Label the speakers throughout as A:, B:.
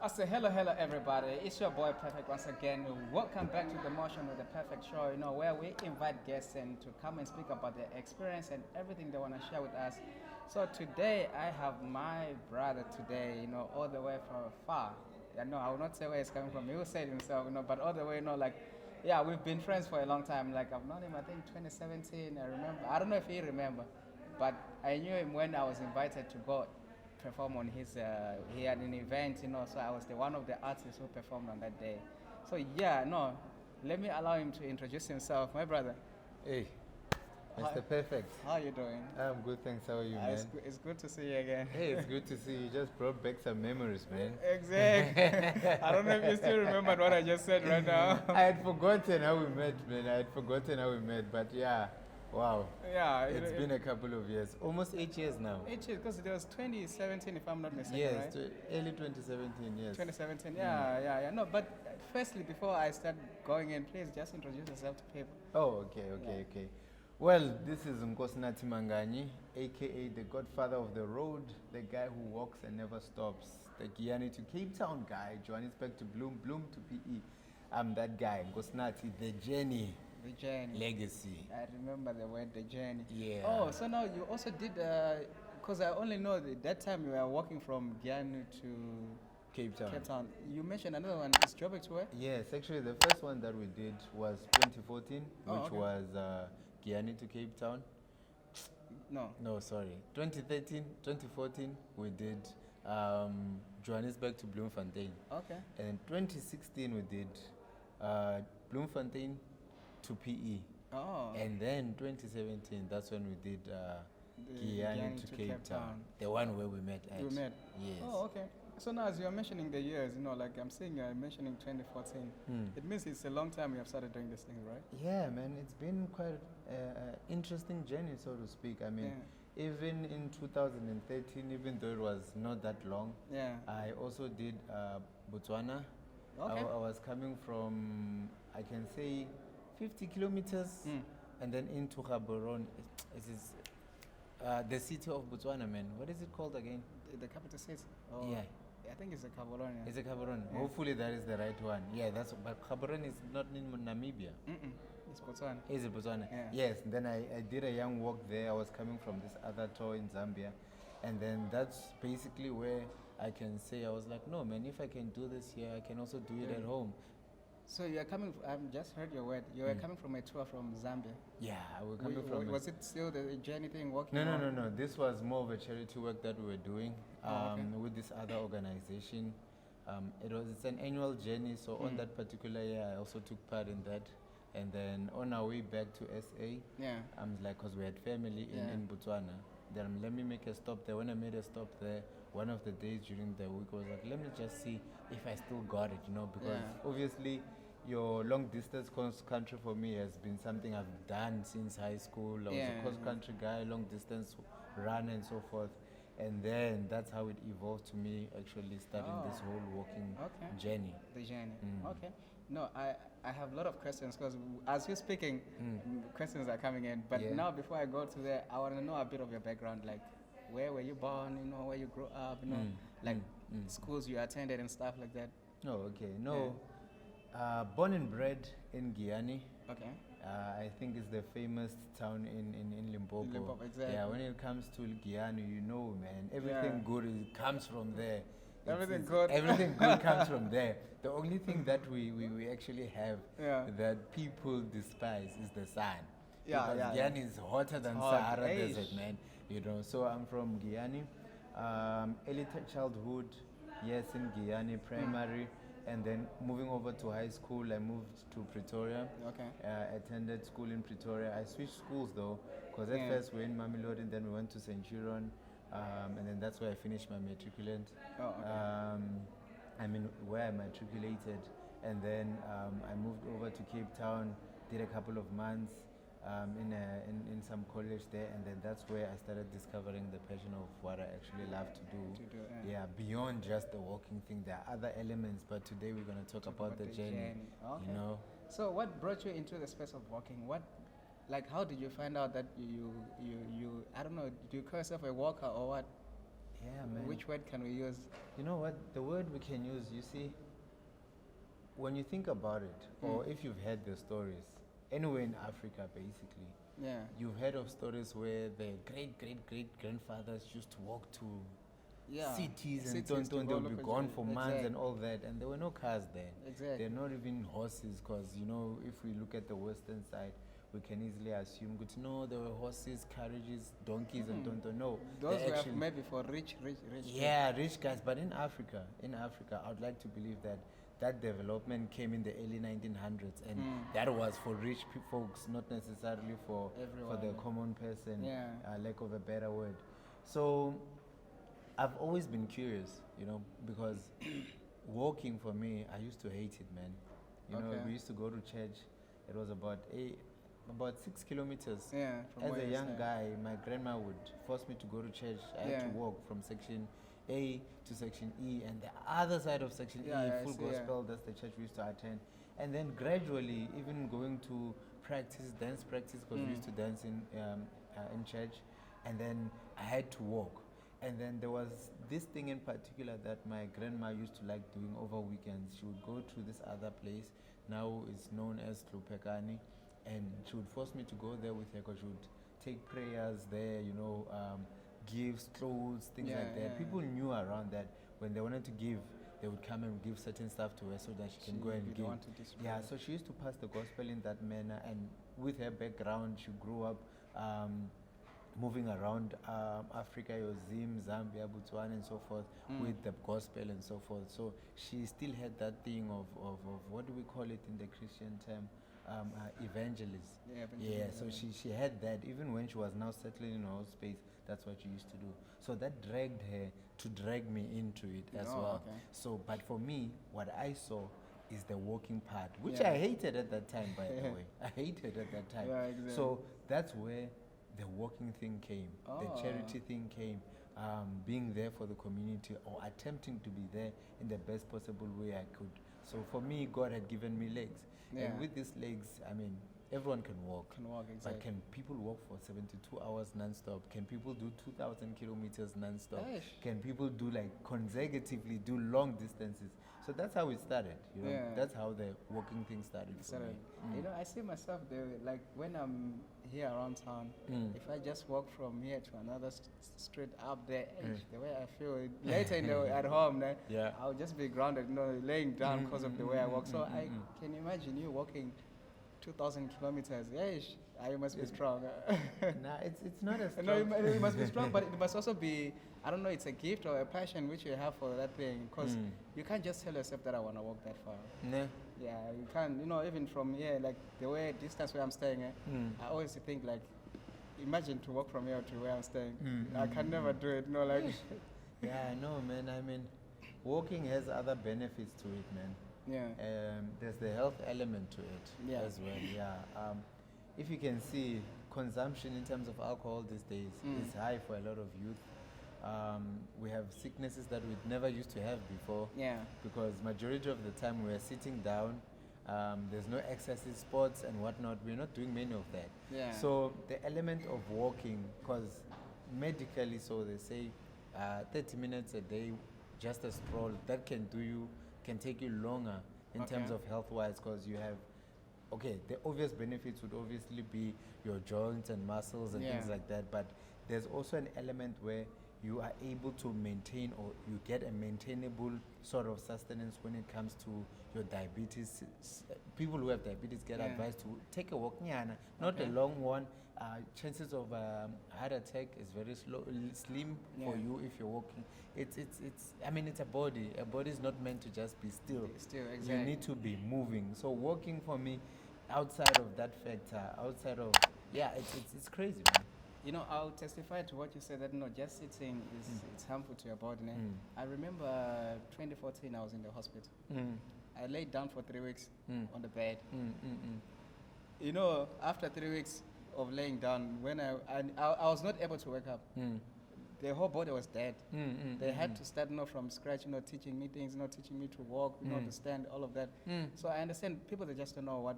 A: I say hello, hello, everybody. It's your boy Perfect once again. Welcome back to the motion with the Perfect Show. Where we invite guests in to come and speak about their experience and everything they want to share with us. So today I have my brother today. All the way from far. I will not say where he's coming from. He will say it himself. But all the way, like, yeah, we've been friends for a long time. Like I've known him, I think 2017. I remember. I don't know if he remember, but I knew him when I was invited to go perform on his he had an event, so I was the one of the artists who performed on that day. So yeah, no, let me allow him to introduce himself. My brother.
B: Hey,
A: Hi.
B: Mr. Perfect.
A: How are you doing?
B: I'm good, thanks. How are you, man?
A: It's good to see you again.
B: Hey, it's good to see you. Just brought back some memories, man.
A: Exactly. I don't know if you still remember what I just said right now.
B: I had forgotten how we met, man. But yeah, wow.
A: Yeah.
B: It's been a couple of years. Almost 8 years now.
A: 8 years, because it was 2017, if I'm not mistaken,
B: Yes,
A: right?
B: early 2017, yes.
A: 2017, yeah. No, but firstly, before I start going in, please just introduce yourself to people.
B: Oh, okay. Well, this is Nkosinathi Manganyi, aka the godfather of the road, the guy who walks and never stops, the Guyana to Cape Town guy, Johannesburg to Bloom, Bloom to PE. I'm that guy, Nkosinathi, the journey.
A: The journey.
B: Legacy.
A: I remember the word, the journey.
B: Yeah.
A: Oh, so now you also did, because I only know that time you were walking from Guyana to
B: Cape Town.
A: Cape Town. You mentioned another one, is Joburg to where?
B: Yes, actually the first one that we did was 2014, which was Guyana to Cape Town. No, sorry. 2014, we did Johannesburg to Bloemfontein.
A: Okay.
B: And in 2016, we did Bloemfontein to PE.
A: Oh.
B: And then 2017, that's when we did Guyana to Cape Town. The one where we met at.
A: We met?
B: Yes.
A: Oh, okay. So now as you're mentioning the years, like I'm seeing you're mentioning 2014. It means it's a long time you have started doing this thing, right?
B: Yeah, man, it's been quite an interesting journey, so to speak. I mean, even in 2013, even though it was not that long, I also did Botswana.
A: Okay.
B: I was coming from, I can say, 50 kilometers, and then into Gaborone. It is the city of Botswana, man. What is it called again?
A: The capital city? Oh,
B: yeah.
A: I think it's a Gaborone.
B: It's a Gaborone. Yeah. Hopefully that is the right one. Yeah, but Gaborone is not in Namibia.
A: It's Botswana.
B: Is it Botswana?
A: Yeah.
B: Yes. Then I did a young walk there. I was coming from this other tour in Zambia. And then that's basically where I can say, I was like, no, man, if I can do this here, I can also do it at home.
A: So you're coming, I've just heard your word, you were coming from a tour from Zambia.
B: Yeah, I was coming from...
A: Was it still the journey thing working?
B: No. This was more of a charity work that we were doing with this other organization. It's an annual journey, so on that particular year, I also took part in that. And then on our way back to SA, I'm like, because we had family in Botswana, then let me make a stop there. When I made a stop there, one of the days during the week, I was like, let me just see if I still got it, because obviously your long distance cross country for me has been something I've done since high school. I was a cross country guy, long distance run and so forth. And then that's how it evolved to me actually starting this whole walking journey.
A: The journey. Okay. No, I have a lot of questions because as you're speaking, questions are coming in. But now before I go to there, I want to know a bit of your background, like where were you born, where you grew up, like schools you attended and stuff like that.
B: Oh, okay. No. Born and bred in Guyana.
A: Okay.
B: I think it's the famous town in Limpopo.
A: Limpopo, exactly.
B: Yeah, when it comes to Guyana, man, everything good comes from there.
A: Everything good
B: comes from there. The only thing that we actually have that people despise is the sun. Because Guyana is hotter than Sahara Desert, man. So I'm from Guyana. Early childhood, yes, in Guyana, primary. And then moving over to high school, I moved to Pretoria.
A: Okay.
B: Attended school in Pretoria. I switched schools though, because at first we were in Mamelodi, and then we went to Centurion, and then that's where I finished my matriculant.
A: Oh, okay.
B: Where I matriculated, and then I moved over to Cape Town, did a couple of months in some college there, and then that's where I started discovering the passion of what I actually love to do. Beyond just the walking thing, there are other elements, but today we're going to talk about the journey.
A: Okay. So what brought you into the space of walking? How did you find out that you I don't know, do you call yourself a walker or what?
B: Yeah, man.
A: Which word can we use?
B: You know what? The word we can use, you see, when you think about it, or if you've heard the stories, anywhere in Africa, basically,
A: Yeah.
B: you've heard of stories where the great grandfathers used to walk to cities and
A: to
B: Tonton,
A: go
B: they would be
A: look
B: gone
A: at-
B: for months and all that, and there were no cars then.
A: Exactly.
B: There are not even horses, because, you know, if we look at the western side, we can easily assume, good, no, there were horses, carriages, donkeys, and Tonton. No,
A: Those
B: they
A: were
B: actually,
A: maybe for rich.
B: yeah, rich guys. But in Africa, I would like to believe that that development came in the early 1900s, and that was for rich folks, not necessarily for
A: Everyone,
B: the
A: yeah.
B: common person.
A: Yeah.
B: Lack of a better word. So I've always been curious, you know, because walking for me, I used to hate it, man. You know,
A: Okay.
B: we used to go to church. It was about 6 kilometers.
A: Yeah. From
B: As
A: where
B: a
A: you
B: young
A: stand.
B: guy, my grandma would force me to go to church. I
A: Yeah.
B: had to walk from section A to section E, and the other side of section
A: Yeah,
B: E,
A: I
B: full
A: see, yeah.
B: gospel, that's the church we used to attend. And then gradually, even going to dance practice, because we used to dance in church, and then I had to walk. And then there was this thing in particular that my grandma used to like doing over weekends. She would go to this other place, now it's known as Klupekani, and she would force me to go there with her, because she would take prayers there, you know, gifts, clothes, things
A: Yeah,
B: like that.
A: yeah.
B: People knew around that when they wanted to give, they would come and give certain stuff to her so that she can go
A: She
B: and
A: would
B: give.
A: want to distribute.
B: Yeah, so she used to pass the gospel in that manner, and with her background, she grew up moving around Africa, Zim, Zambia, Botswana, and so forth, with the gospel and so forth. So she still had that thing of what do we call it in the Christian term? Evangelist.
A: Yeah,
B: Yeah,
A: evangelism,
B: so
A: yeah.
B: she had that even when she was now settling in her own space. That's what she used to do. So that dragged her to drag me into it as
A: Oh,
B: well.
A: okay.
B: So, but for me, what I saw is the walking part, which
A: Yeah.
B: I hated at that time, by the way. I hated at that time.
A: Yeah, exactly.
B: So that's where the walking thing came, the
A: Oh.
B: charity thing came, being there for the community, or attempting to be there in the best possible way I could. So for me, God had given me legs.
A: Yeah.
B: And with these legs, I mean, everyone can walk.
A: Can walk, exactly.
B: But can people walk for 72 hours non-stop? Can people do 2,000 kilometers non-stop?
A: Eish.
B: Can people do like consecutively do long distances? So that's how it started, you know.
A: Yeah.
B: That's how the walking thing started for me.
A: You know, I see myself there, like when I'm here around town, if I just walk from here to another street up there, the way I feel later at home,
B: Yeah.
A: I'll just be grounded, you know, laying down because of the way I walk. So I can imagine you walking 2,000 kilometers. Yes, you must be strong.
B: Nah, it's not as
A: No,
B: strong.
A: you must be strong, but it must also be, I don't know, it's a gift or a passion which you have for that thing. Because you can't just tell yourself that I want to walk that far.
B: Nah.
A: Yeah, you can't, you know, even from here, like the way distance where I'm staying, I always think like, imagine to walk from here to where I'm staying. I can never do it, no, like.
B: Yeah, I know, man. I mean, walking has other benefits to it, man.
A: Yeah.
B: There's the health element to it
A: Yeah.
B: as well. Yeah. If you can see, consumption in terms of alcohol these days is high for a lot of youth. We have sicknesses that we never used to have before.
A: Yeah.
B: Because majority of the time we are sitting down. There's no exercise, sports and whatnot. We're not doing many of that.
A: Yeah.
B: So the element of walking, because medically, so they say 30 minutes a day, just a stroll, that can take you longer in terms
A: Okay.
B: of health-wise, because you have, the obvious benefits would obviously be your joints and muscles and things
A: Yeah.
B: like that, but there's also an element where you are able to maintain, or you get a maintainable sort of sustenance when it comes to your diabetes. People who have diabetes get
A: Yeah.
B: advised to take a walk, not a
A: Okay.
B: long one. Chances of heart attack is very slim for
A: Yeah.
B: you if you're walking. I mean, it's a body. A body is not meant to just be still.
A: Still,
B: You
A: exactly.
B: need to be moving. So walking for me, outside of that factor, it's crazy, man.
A: You know, I'll testify to what you said, that just sitting is it's harmful to your body. I remember 2014, I was in the hospital. I laid down for 3 weeks on the bed. You know, after 3 weeks of laying down, when I was not able to wake up. The whole body was dead. They had to start from scratch, teaching me things, teaching me to walk, to stand, all of that. So I understand people, they just don't know what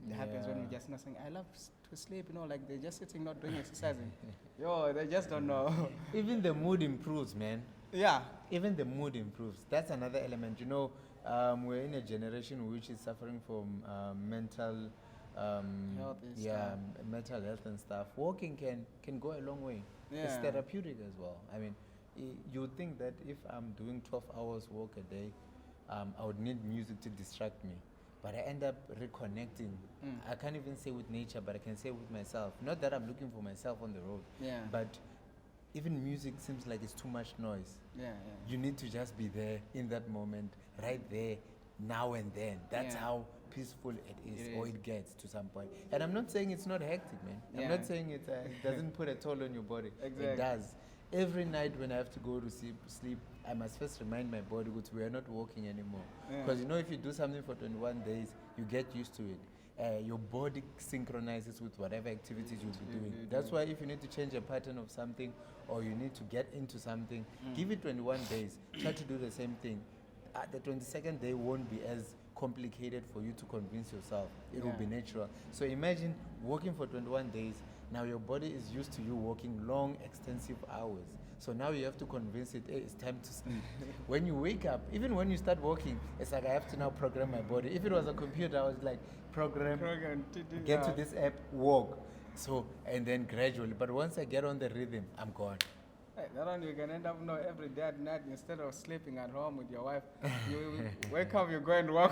A: It happens when we
B: Yeah.
A: just not saying, I love to sleep, like they're just sitting, not doing exercising. Yo, they just don't know.
B: Even the mood improves, man.
A: Yeah.
B: Even the mood improves. That's another element. We're in a generation which is suffering from mental
A: Health and
B: yeah,
A: stuff.
B: mental health and stuff. Walking can go a long way. It's
A: Yeah.
B: therapeutic as well. I mean, you would think that if I'm doing 12 hours walk a day, I would need music to distract me. But I end up reconnecting.
A: Mm.
B: I can't even say with nature, but I can say with myself. Not that I'm looking for myself on the road,
A: Yeah.
B: but even music seems like it's too much noise.
A: Yeah,
B: You need to just be there in that moment, right there, now and then. That's
A: Yeah.
B: how peaceful it is,
A: It
B: or
A: is.
B: it gets to some point. And I'm not saying it's not hectic, man. I'm
A: Yeah.
B: not saying it doesn't put a toll on your body.
A: Exactly.
B: It does. Every night when I have to go to sleep, I must first remind my body that we are not walking anymore.
A: Yeah.
B: Because if you do something for 21 days, you get used to it. Your body synchronizes with whatever activities you'll be doing. That's why if you need to change a pattern of something or you need to get into something, give it 21 days. Try to do the same thing. The 22nd day won't be as complicated for you to convince yourself. It will be
A: Yeah.
B: natural. So imagine walking for 21 days. Now your body is used to you walking long, extensive hours. So now you have to convince it, hey, it's time to sleep. When you wake up, even when you start walking, it's like I have to now program my body. If it was a computer, I was like, program, get to this app, walk. So, and then gradually. But once I get on the rhythm, I'm gone.
A: Hey, that one you can end up every day at night, instead of sleeping at home with your wife, you wake up, you go and walk.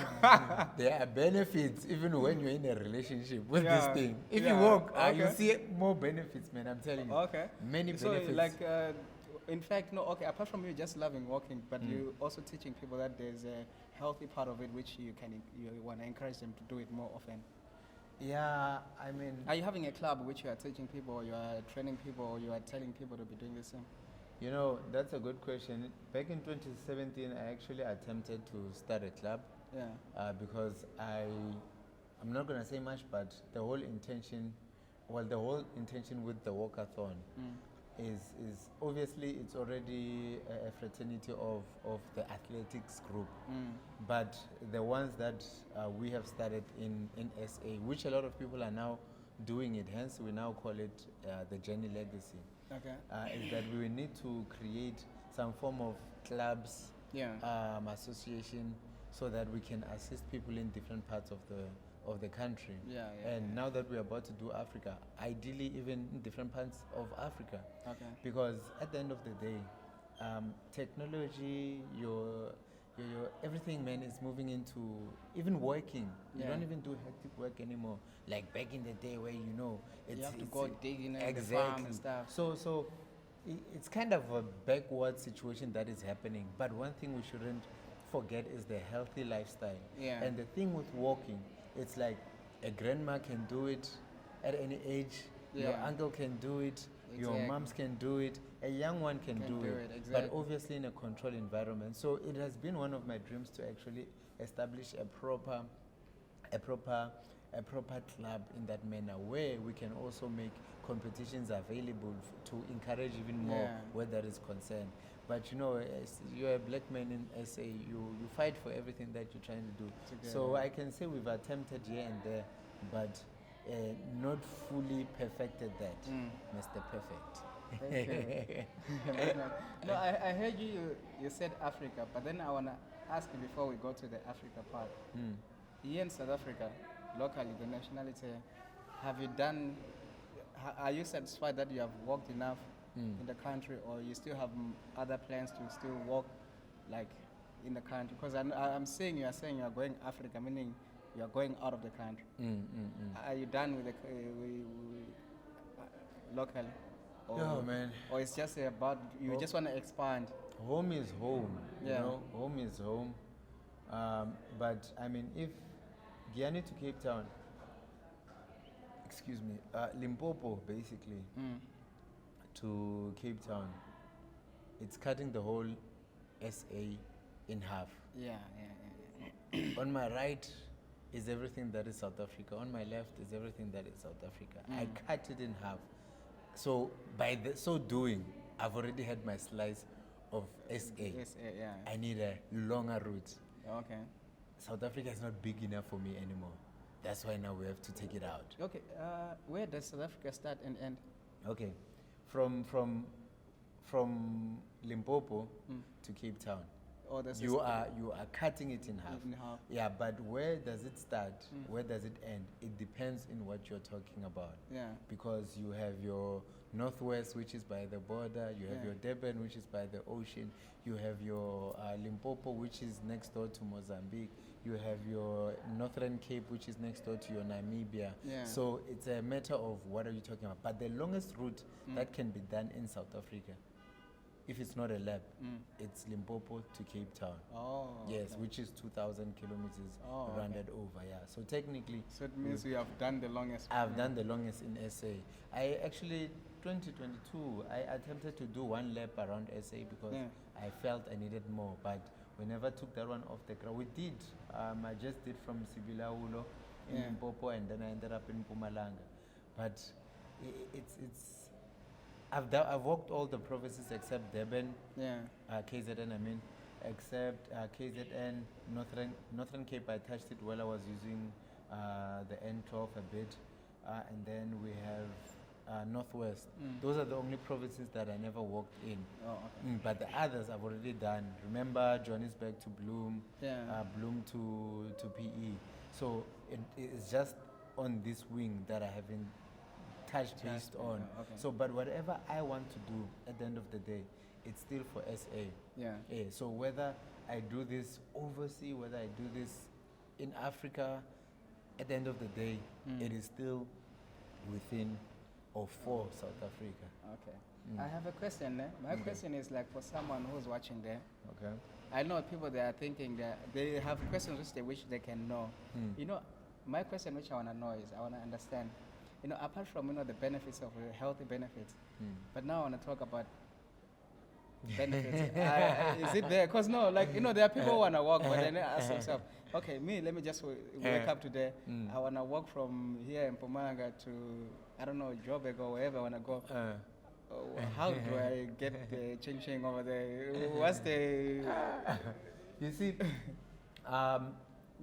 B: There are benefits even when you're in a relationship with
A: Yeah,
B: this thing. If
A: yeah,
B: you walk, you
A: okay.
B: see more benefits, man. I'm telling you.
A: Okay.
B: Many
A: So,
B: benefits.
A: like, in fact, no, okay, apart from you just loving walking, but you also teaching people that there's a healthy part of it which you want to encourage them to do it more often.
B: Yeah, I mean,
A: Are you having a club which you are teaching people, or you are training people, or you are telling people to be doing the same?
B: that's a good question. Back in 2017, I actually attempted to start a club
A: Yeah.
B: because I'm not gonna say much, but the whole intention with the walkathon is obviously it's already a fraternity of the athletics group. But the ones that we have started in SA, which a lot of people are now doing it, hence we now call it the Journey Legacy,
A: Okay.
B: is that we will need to create some form of clubs,
A: Yeah.
B: association, so that we can assist people in different parts of the country.
A: Yeah, yeah,
B: And now that we're about to do Africa, ideally even in different parts of Africa,
A: Okay.
B: because at the end of the day, technology, your everything, man, is moving into even working. You
A: Yeah.
B: don't even do hectic work anymore. Like back in the day, where
A: You have to
B: it's
A: go dig in the farm
B: exactly.
A: and stuff.
B: So it's kind of a backward situation that is happening. But one thing we shouldn't forget is the healthy lifestyle.
A: Yeah.
B: And the thing with walking, it's like a grandma can do it at any age. Your
A: Yeah.
B: uncle can do it. Your
A: Exactly.
B: moms can do it. A young one can do it. But
A: exactly.
B: obviously in a controlled environment. So it has been one of my dreams to actually establish a proper club in that manner, where we can also make competitions available to encourage even more
A: Yeah.
B: where that is concerned. But as you're a black man in SA, you fight for everything that you're trying to do. So
A: Together.
B: I can say we've attempted here and there, but not fully perfected that, Mr. Perfect.
A: Thank you. No, I heard you said Africa, but then I want to ask you before we go to the Africa part. Here in South Africa, locally, the nationality, have you done, are you satisfied that you have worked enough in the country, or you still have other plans to still work like in the country? Because I'm saying you are saying you are going Africa, meaning you are going out of the country. Are you done with the locally? Or,
B: Yeah, man.
A: Or it's just about you just want to expand?
B: Home is home.
A: Yeah.
B: Home is home. But I mean, if Guyana to Cape Town, excuse me, Limpopo basically to Cape Town, it's cutting the whole SA in half.
A: Yeah.
B: On my right is everything that is South Africa. On my left is everything that is South Africa. I cut it in half. So by so doing, I've already had my slice of SA.
A: Yeah.
B: I need a longer route.
A: Okay.
B: South Africa is not big enough for me anymore. That's why now we have to take it out.
A: Okay, where does South Africa start and end?
B: Okay, from Limpopo to Cape Town.
A: Or does
B: You are cutting it in half.
A: in half?
B: Yeah, but where does it start? Where does it end? It depends in what you're talking about.
A: Yeah.
B: Because you have your northwest, which is by the border. You have
A: Yeah.
B: your Durban, which is by the ocean. You have your Limpopo, which is next door to Mozambique. You have your Northern Cape, which is next door to your Namibia.
A: Yeah.
B: So it's a matter of what are you talking about. But the longest route that can be done in South Africa, if it's not a lab, it's Limpopo to Cape Town.
A: Oh.
B: Yes,
A: okay.
B: which is 2,000 kilometers rounded over, yeah. So technically,
A: So it means we have done the longest.
B: I've done the longest in SA. I actually, 2022, I attempted to do one lap around SA because I felt I needed more, but we never took that one off the ground. We did. I just did from Sibilaulo in Limpopo, and then I ended up in Mpumalanga. But I've walked all the provinces except Durban, KZN, I mean, except KZN, Northern Cape. I touched it while I was using the N12 a bit, and then we have Northwest. Those are the only provinces that I never walked in.
A: Oh, okay.
B: But the others I've already done. Remember Johannesburg to Bloom, Bloom to PE. So it's just on this wing that I haven't touched based on.
A: Okay.
B: So, but whatever I want to do at the end of the day, it's still for SA.
A: Yeah.
B: So whether I do this overseas, whether I do this in Africa, at the end of the day, it is still within or for South Africa.
A: Okay. I have a question there. My question is like for someone who's watching there.
B: Okay.
A: I know people that are thinking that they have questions which they wish they can know. You know, my question which I want to know is I want to understand, you know, apart from, you know, the benefits of healthy benefits, but now I want to talk about benefits. Is it there? Because no, like, you know, there are people who want to walk, but then they ask themselves, okay, me, let me just wake up today. I want to walk from here in Mpumalanga to, I don't know, Joburg or wherever I want to go. How do I get the ching over there? What's the...
B: You see,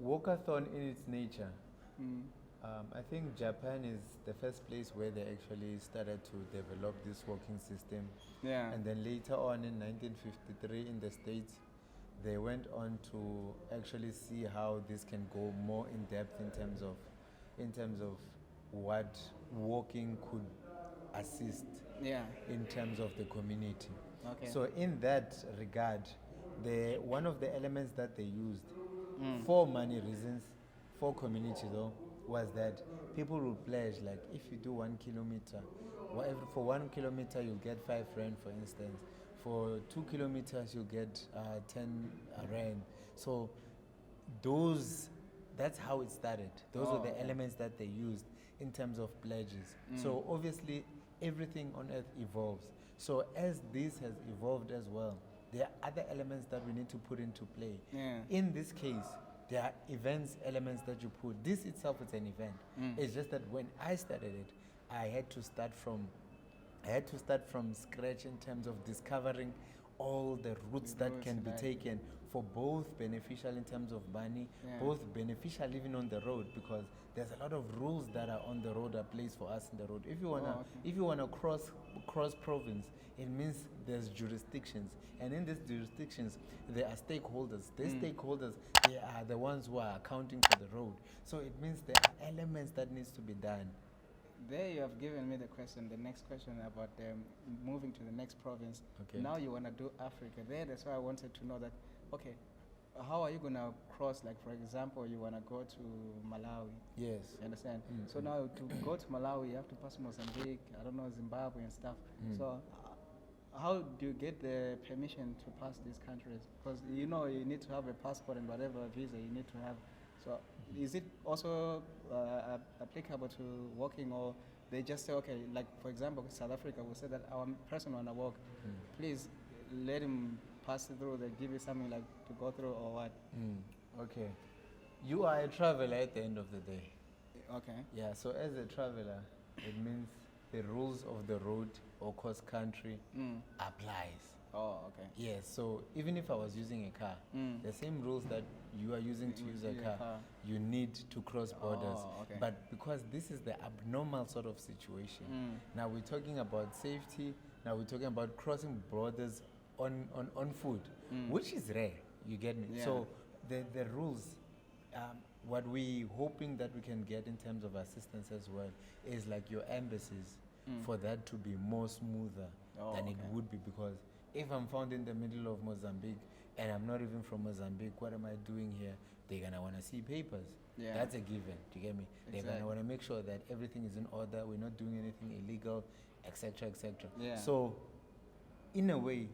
B: walkathon in its nature, I think Japan is the first place where they actually started to develop this walking system.
A: Yeah.
B: And then later on in 1953 in the States, they went on to actually see how this can go more in depth in terms of what walking could assist in terms of the community.
A: Okay.
B: So in that regard, one of the elements that they used for money reasons, for community though, was that people would pledge, like if you do 1 kilometer, for 1 kilometer you'll get 5 rand, for instance. For 2 kilometers you'll get 10 rand. So that's how it started. Those were the elements that they used in terms of pledges. So obviously everything on earth evolves. So as this has evolved as well, there are other elements that we need to put into play. In this case, there are elements that you put. This itself is an event. It's just that when I started it, I had to start from scratch in terms of discovering all the routes that can be taken for both beneficial in terms of money, both beneficial even on the road, because there's a lot of rules that are on the road that plays for us in the road. If you wanna cross province, it means there's jurisdictions, and in these jurisdictions there are stakeholders. These stakeholders, they are the ones who are accounting for the road. So it means there are elements that needs to be done.
A: There you have given me the next question about moving to the next province.
B: Okay.
A: Now you want to do Africa. That's why I wanted to know that, okay, how are you going to cross, like for example, you want to go to Malawi.
B: Yes.
A: You understand? So now to go to Malawi, you have to pass Mozambique, I don't know, Zimbabwe and stuff. So how do you get the permission to pass these countries? Because you know you need to have a passport and whatever visa you need to have. So is it also applicable to walking, or they just say, okay, like for example, South Africa will say that our person want to walk, please let him pass through, they give you something like to go through or what?
B: Okay. You are a traveler at the end of the day.
A: Okay.
B: Yeah, so as a traveler, it means the rules of the road or cross country applies.
A: Oh, okay.
B: Yes, so even if I was using a car, the same rules that you are using to use a car, you need to cross borders.
A: Oh, okay.
B: But because this is the abnormal sort of situation, now we're talking about safety, now we're talking about crossing borders on food, which is rare, you get me?
A: Yeah.
B: So the rules, what we hoping that we can get in terms of assistance as well is like your embassies for that to be more smoother than it would be, because if I'm found in the middle of Mozambique and I'm not even from Mozambique, what am I doing here? They're gonna wanna see papers.
A: Yeah.
B: That's a given. Do you get me? They're
A: Exactly.
B: gonna wanna make sure that everything is in order, we're not doing anything illegal, etc., etc.
A: Yeah.
B: So in a way,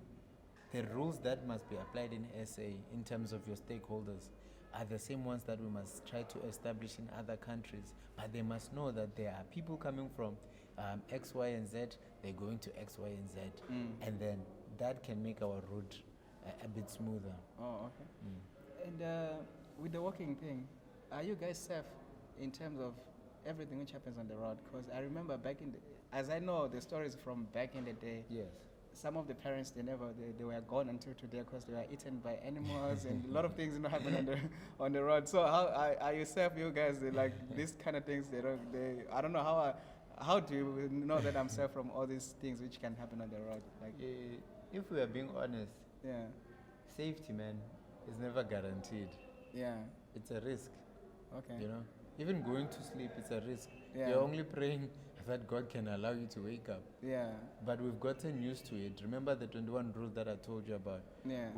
B: the rules that must be applied in SA in terms of your stakeholders are the same ones that we must try to establish in other countries. But they must know that there are people coming from X, Y, and Z, they're going to X, Y, and Z. And then that can make our route a bit smoother.
A: Oh, okay. And with the walking thing, are you guys safe in terms of everything which happens on the road? Because I remember back in the, as I know the stories from back in the day,
B: Yes.
A: some of the parents, they were gone until today because they were eaten by animals and a lot of things happen on the road. So how are you safe, you guys? Like these kind of things, I don't know how do you know that I'm safe from all these things which can happen on the road? Like,
B: If we are being honest,
A: yeah,
B: safety, man, is never guaranteed.
A: yeah,
B: It's a risk.
A: okay,
B: You know, even going to sleep, it's a risk.
A: Yeah.
B: You're only praying that God can allow you to wake up.
A: yeah,
B: But we've gotten used to it. Remember the 21 rule that I told you about?
A: yeah,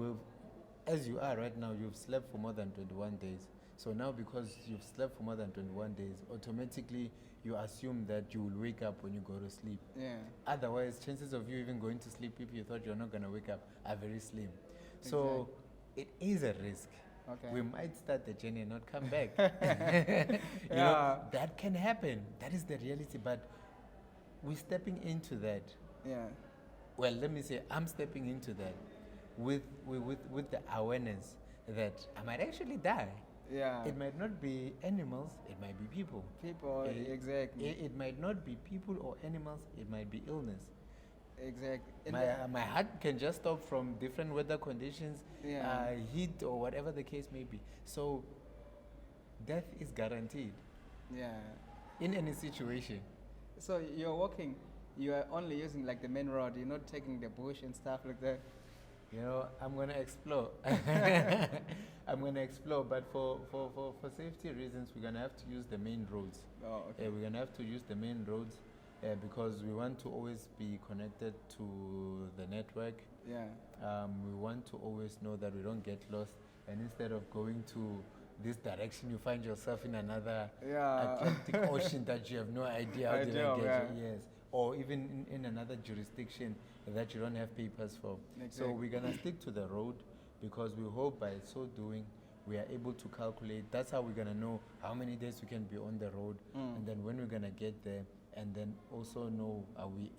B: As you are right now, you've slept for more than 21 days. So now because you've slept for more than 21 days, automatically you assume that you will wake up when you go to sleep.
A: yeah,
B: Otherwise, chances of you even going to sleep if you thought you're not going to wake up are very slim. So it is a risk.
A: okay.
B: We might start the journey and not come back. You
A: Yeah.
B: know, that can happen. That is the reality. But we're stepping into that.
A: Yeah,
B: Well, let me say, I'm stepping into that with the awareness that I might actually die.
A: yeah.
B: It might not be animals, it might be people.
A: People, exactly,
B: It might not be people or animals, it might be illness.
A: exactly. And
B: My heart can just stop from different weather conditions,
A: Yeah.
B: heat or whatever the case may be. So death is guaranteed
A: yeah.
B: in any situation.
A: So you're walking, you are only using like the main road. You're not taking the bush and stuff like that.
B: You know, I'm gonna explore. I'm gonna explore, but for safety reasons, we're gonna have to use the main roads.
A: Oh, okay.
B: We're gonna have to use the main roads because we want to always be connected to the network.
A: Yeah.
B: We want to always know that we don't get lost, and instead of going to this direction, you find yourself in another
A: Yeah.
B: Atlantic Ocean that you have no idea how did I
A: Idea,
B: get
A: yeah.
B: here. Yes, or even in another jurisdiction that you don't have papers for. So
A: Exactly.
B: we're gonna stick to the road because we hope by so doing we are able to calculate. That's how we're gonna know how many days we can be on the road, and then when we're gonna get there, and then also know are we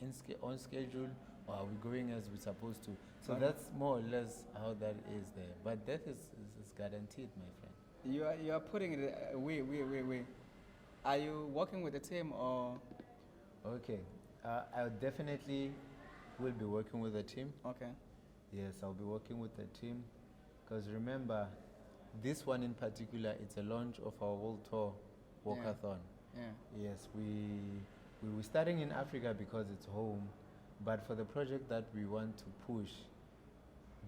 B: on schedule or are we going as we're supposed to. So
A: Okay.
B: that's more or less how that is there. But death is guaranteed, my friend.
A: You are putting it. We. Are you working with a team or?
B: Okay, I definitely will be working with a team.
A: Okay.
B: Yes, I'll be working with a team because remember, this one in particular, it's a launch of our world tour walkathon.
A: Yeah.
B: Yes, we're starting in Africa because it's home, but for the project that we want to push,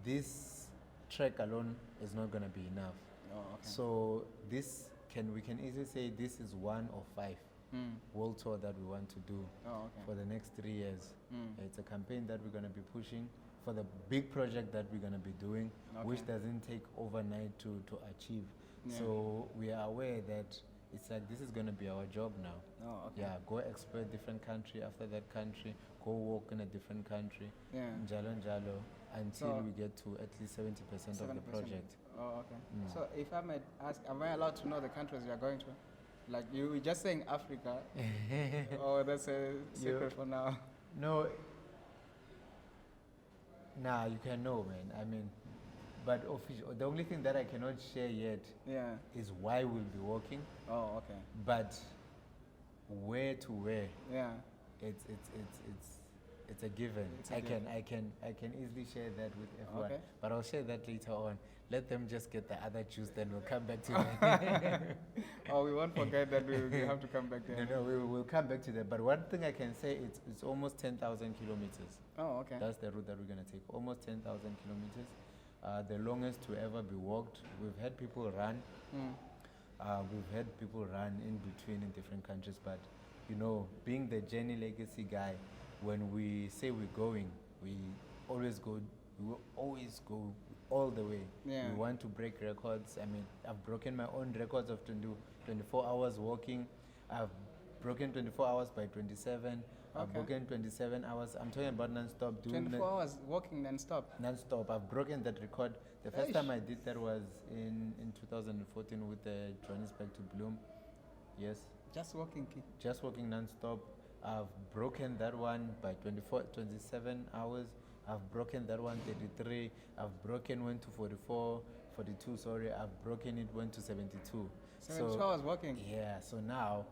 B: this trek alone is not going to be enough.
A: Oh, okay.
B: So we can easily say this is one of 5 world tour that we want to do
A: Oh, okay.
B: for the next 3 years.
A: Mm.
B: It's a campaign that we're going to be pushing for the big project that we're going to be doing, which
A: Okay.
B: doesn't take overnight to achieve.
A: Yeah.
B: So we are aware that it's like this is going to be our job now.
A: Oh, okay.
B: Yeah, go explore a different country, after that country, go walk in a different country,
A: Yeah.
B: njalo njalo, until
A: So-
B: we get to at least 70% of the
A: 7%.
B: project.
A: Oh, okay.
B: Mm.
A: So if I might ask, am I allowed to know the countries you are going to? Like you were just saying Africa. Oh, that's a secret for now.
B: No. Nah, you can know, man. I mean, but the only thing that I cannot share yet
A: Yeah.
B: is why we'll be walking.
A: Oh, okay.
B: But where to where,
A: Yeah.
B: it's it's a given.
A: It's a
B: I can easily share that with everyone.
A: Okay.
B: But I'll share that later on. Let them just get the other juice, then we'll come back to that.
A: Oh, we won't forget that we have to come back there.
B: No, we'll come back to that. But one thing I can say, it's almost 10,000 kilometers.
A: Oh, okay.
B: That's the route that we're going to take. Almost 10,000 kilometers. The longest to ever be walked. We've had people run. We've had people run in between in different countries. But, you know, being the Journey Legacy guy, when we say we're going, we always go. We will always go all the way.
A: Yeah.
B: We want to break records. I mean, I've broken my own records of 24 hours walking. I've broken 24 hours by 27. I've
A: Okay.
B: broken 27 hours. I'm talking about non-stop.
A: 24 hours walking non-stop.
B: Non-stop. I've broken that record. The first
A: Eish.
B: time I did that was in 2014 with the Johannesburg to Bloom. Yes.
A: Just walking.
B: Just walking non-stop. I've broken that one by 27 hours. I've broken that one 33. I've broken went to 44, 42. Sorry, I've broken it went to 72.
A: 72 hours walking.
B: Yeah. So now,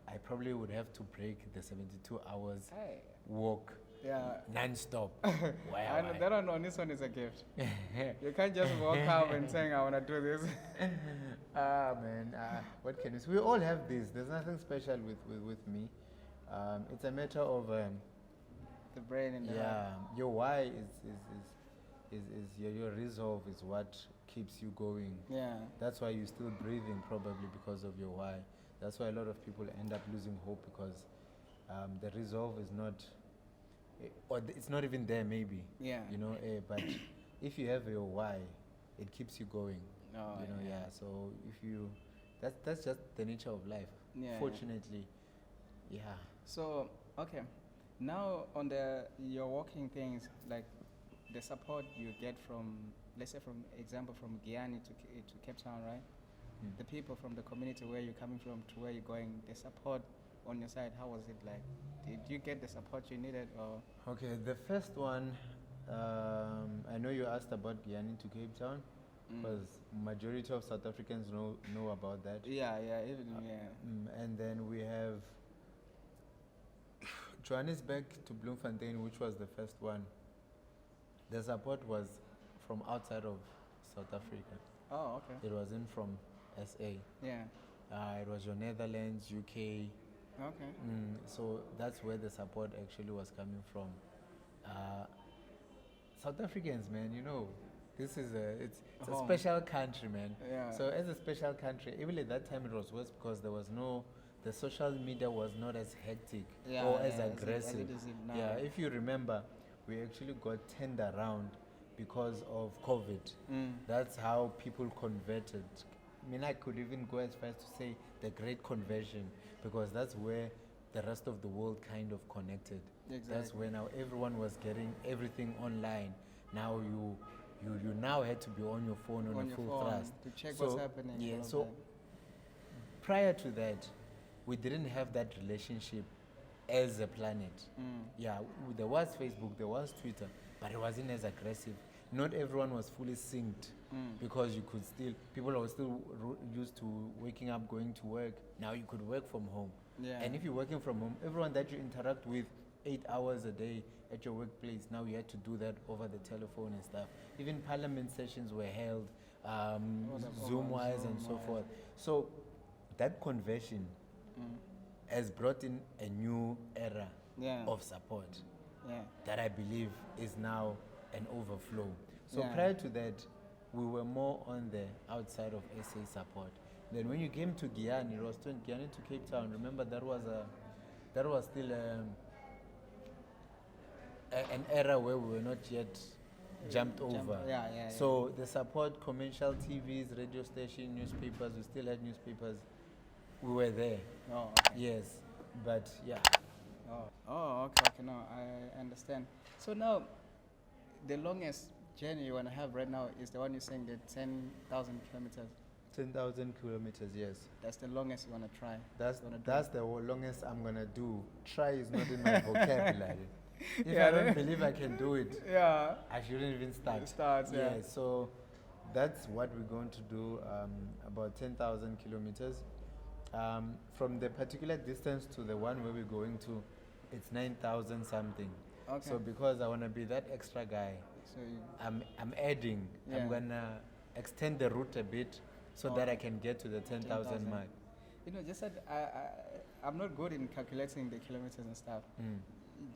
B: I probably would have to break the 72 hours
A: Hey.
B: walk
A: Yeah.
B: non-stop.
A: I know, that one on this one is a gift. You can't just walk out and saying I want to do this.
B: Man, what can we say? We all have this. There's nothing special with me. It's a matter of
A: The brain and the
B: yeah.
A: heart.
B: Your why is your resolve is what keeps you going.
A: Yeah.
B: That's why you're still breathing, probably because of your why. That's why a lot of people end up losing hope because the resolve is not, or it's not even there. Maybe.
A: Yeah.
B: You know, but if you have your why, it keeps you going.
A: Oh,
B: you know, yeah. So if you, that's just the nature of life.
A: Yeah.
B: Fortunately, yeah.
A: So, okay. Now on your walking things, like the support you get from, let's say from example from Guyana to Cape Town, right? The people from the community where you're coming from to where you're going, the support on your side, how was it like? Did you get the support you needed or?
B: Okay, the first one, I know you asked about Guyana to Cape Town, because majority of South Africans know about that.
A: Yeah, yeah.
B: And then we have Johannesburg to Bloemfontein, which was the first one. The support was from outside of South Africa.
A: Oh, okay.
B: It wasn't from SA.
A: Yeah.
B: It was your Netherlands, UK.
A: Okay.
B: So that's where the support actually was coming from. South Africans, man, you know, this is it's a
A: Home.
B: special country, man.
A: Yeah.
B: So as a special country, even at that time it was worse because there was the social media was not as hectic or as aggressive.
A: As it is now.
B: Yeah, if you remember, we actually got turned around because of COVID. That's how people converted. I mean, I could even go as far as to say the Great Conversion, because that's where the rest of the world kind of connected.
A: Exactly.
B: That's where now everyone was getting everything online. Now you now had to be on your phone on a full thrust
A: to check what's happening.
B: Yeah.
A: all of
B: So
A: that.
B: prior to that, we didn't have that relationship as a planet. Yeah, there was Facebook, there was Twitter, but it wasn't as aggressive. Not everyone was fully synced because you could still, people were still used to waking up, going to work. Now you could work from home.
A: Yeah.
B: And if you're working from home, everyone that you interact with 8 hours a day at your workplace, now you had to do that over the telephone and stuff. Even parliament sessions were held, Zoom-wise and so forth. So that conversion has brought in a new era of support that I believe is now an overflow. So prior to that, we were more on the outside of SA support. Then when you came to Guyana, it was Guyana to Cape Town. Remember that was still an era where we were not yet jumped over. So the support, commercial TVs, radio station, newspapers, we still had newspapers. We were there.
A: Oh, okay.
B: Yes, but yeah.
A: Okay, now I understand. So now, the longest journey you want to have right now is the one you're saying, the 10,000 kilometers.
B: 10,000 kilometers, yes.
A: That's the longest you want to try.
B: That's the longest I'm gonna do. Try is not in my vocabulary. If I don't believe I can do it, I shouldn't even start. So that's what we're going to do, about 10,000 kilometers. From the particular distance to the one where we're going to, it's 9,000 something.
A: Okay.
B: So because I want to be that extra guy,
A: So you,
B: I'm adding.
A: Yeah.
B: I'm gonna extend the route a bit so that I can get to the 10,000 mark.
A: you know, just that I'm not good in calculating the kilometers and stuff.
B: Mm.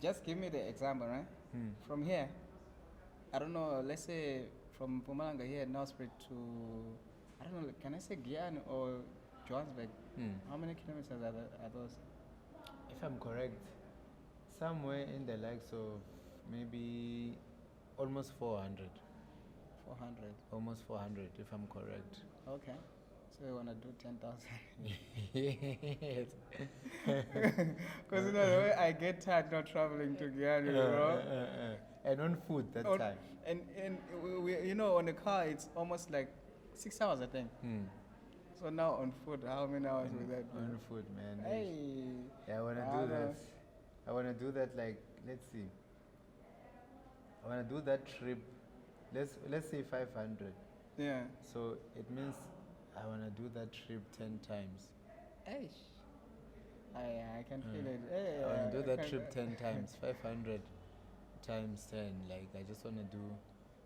A: Just give me the example, right?
B: Mm.
A: From here, I don't know, let's say from Mpumalanga here, Nelspruit to, I don't know, can I say Guyana or Johannesburg?
B: Mm.
A: How many kilometers are those?
B: If I'm correct, somewhere in the likes of maybe almost 400.
A: 400.
B: Almost 400, if I'm correct.
A: Okay. So you want to do 10,000?
B: Yes.
A: Because you know, the way I get tired not traveling to Guyana, you know?
B: And on foot that
A: On-
B: time.
A: And we, you know, on the car, it's almost like 6 hours, I think.
B: Mm.
A: So now on foot, how many hours will that be?
B: On foot, man.
A: Hey.
B: Yeah, I want to do that. I want to do that, like, let's see. I want to do that trip. Let's say 500.
A: Yeah.
B: So it means I want to do that trip 10 times.
A: Hey. I can feel it. Hey,
B: I want to do
A: I
B: that
A: can-
B: trip 10 times. 500 times 10. Like, I just want to do.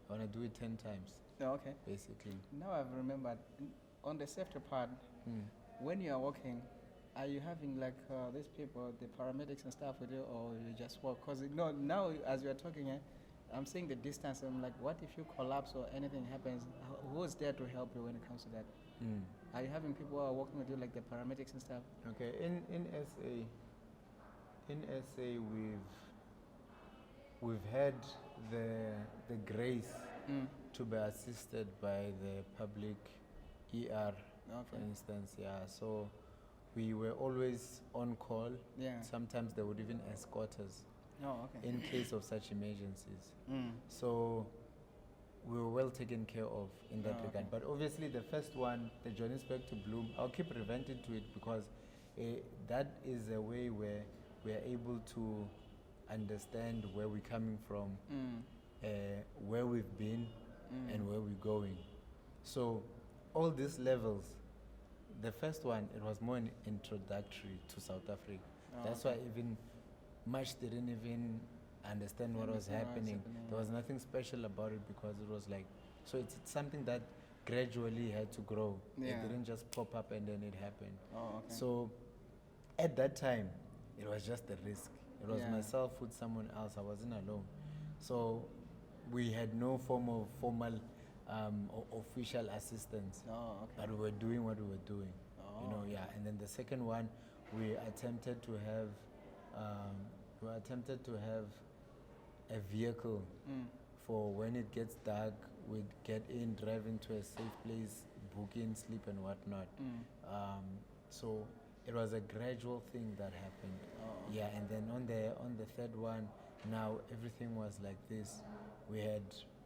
B: I want to do it 10 times,
A: Oh, okay.
B: basically.
A: Now I've remembered. On the safety part,
B: Mm.
A: when you are walking, are you having like these people, the paramedics and stuff with you, or you just walk? Because now as we are talking, I'm seeing the distance. I'm like, what if you collapse or anything happens? Who's there to help you when it comes to that?
B: Mm.
A: Are you having people who are working with you, like the paramedics and stuff?
B: Okay, in SA we've had the grace
A: Mm.
B: to be assisted by the public ER, for
A: Okay.
B: instance. Yeah, so we were always on call.
A: Yeah.
B: Sometimes they would even escort us
A: Oh, okay.
B: in case of such emergencies.
A: Mm.
B: So we were well taken care of in that
A: Oh,
B: regard.
A: okay.
B: But obviously, the first one, the Johannesburg to Bloom, I'll keep reverting to it because that is a way where we are able to understand where we're coming from,
A: Mm.
B: where we've been,
A: Mm.
B: and where we're going. So, all these levels, the first one, it was more an introductory to South Africa.
A: Oh,
B: That's
A: okay.
B: why even much didn't even understand what was
A: Understand what was
B: happening.
A: happening,
B: There
A: yeah.
B: was nothing special about it because it was like, so it's something that gradually had to grow.
A: Yeah.
B: It didn't just pop up and then it happened.
A: Oh, okay.
B: So at that time, it was just a risk. It was
A: Yeah.
B: myself with someone else. I wasn't alone. So we had no form of formal or official assistance.
A: Oh, okay.
B: But we were doing what we were doing.
A: Oh,
B: You know,
A: okay.
B: yeah. And then the second one, we attempted to have a vehicle
A: Mm.
B: for when it gets dark. We'd get in, drive into a safe place, book in, sleep and whatnot.
A: Mm.
B: So it was a gradual thing that happened.
A: Oh,
B: Yeah, and then on the third one, now everything was like this. We had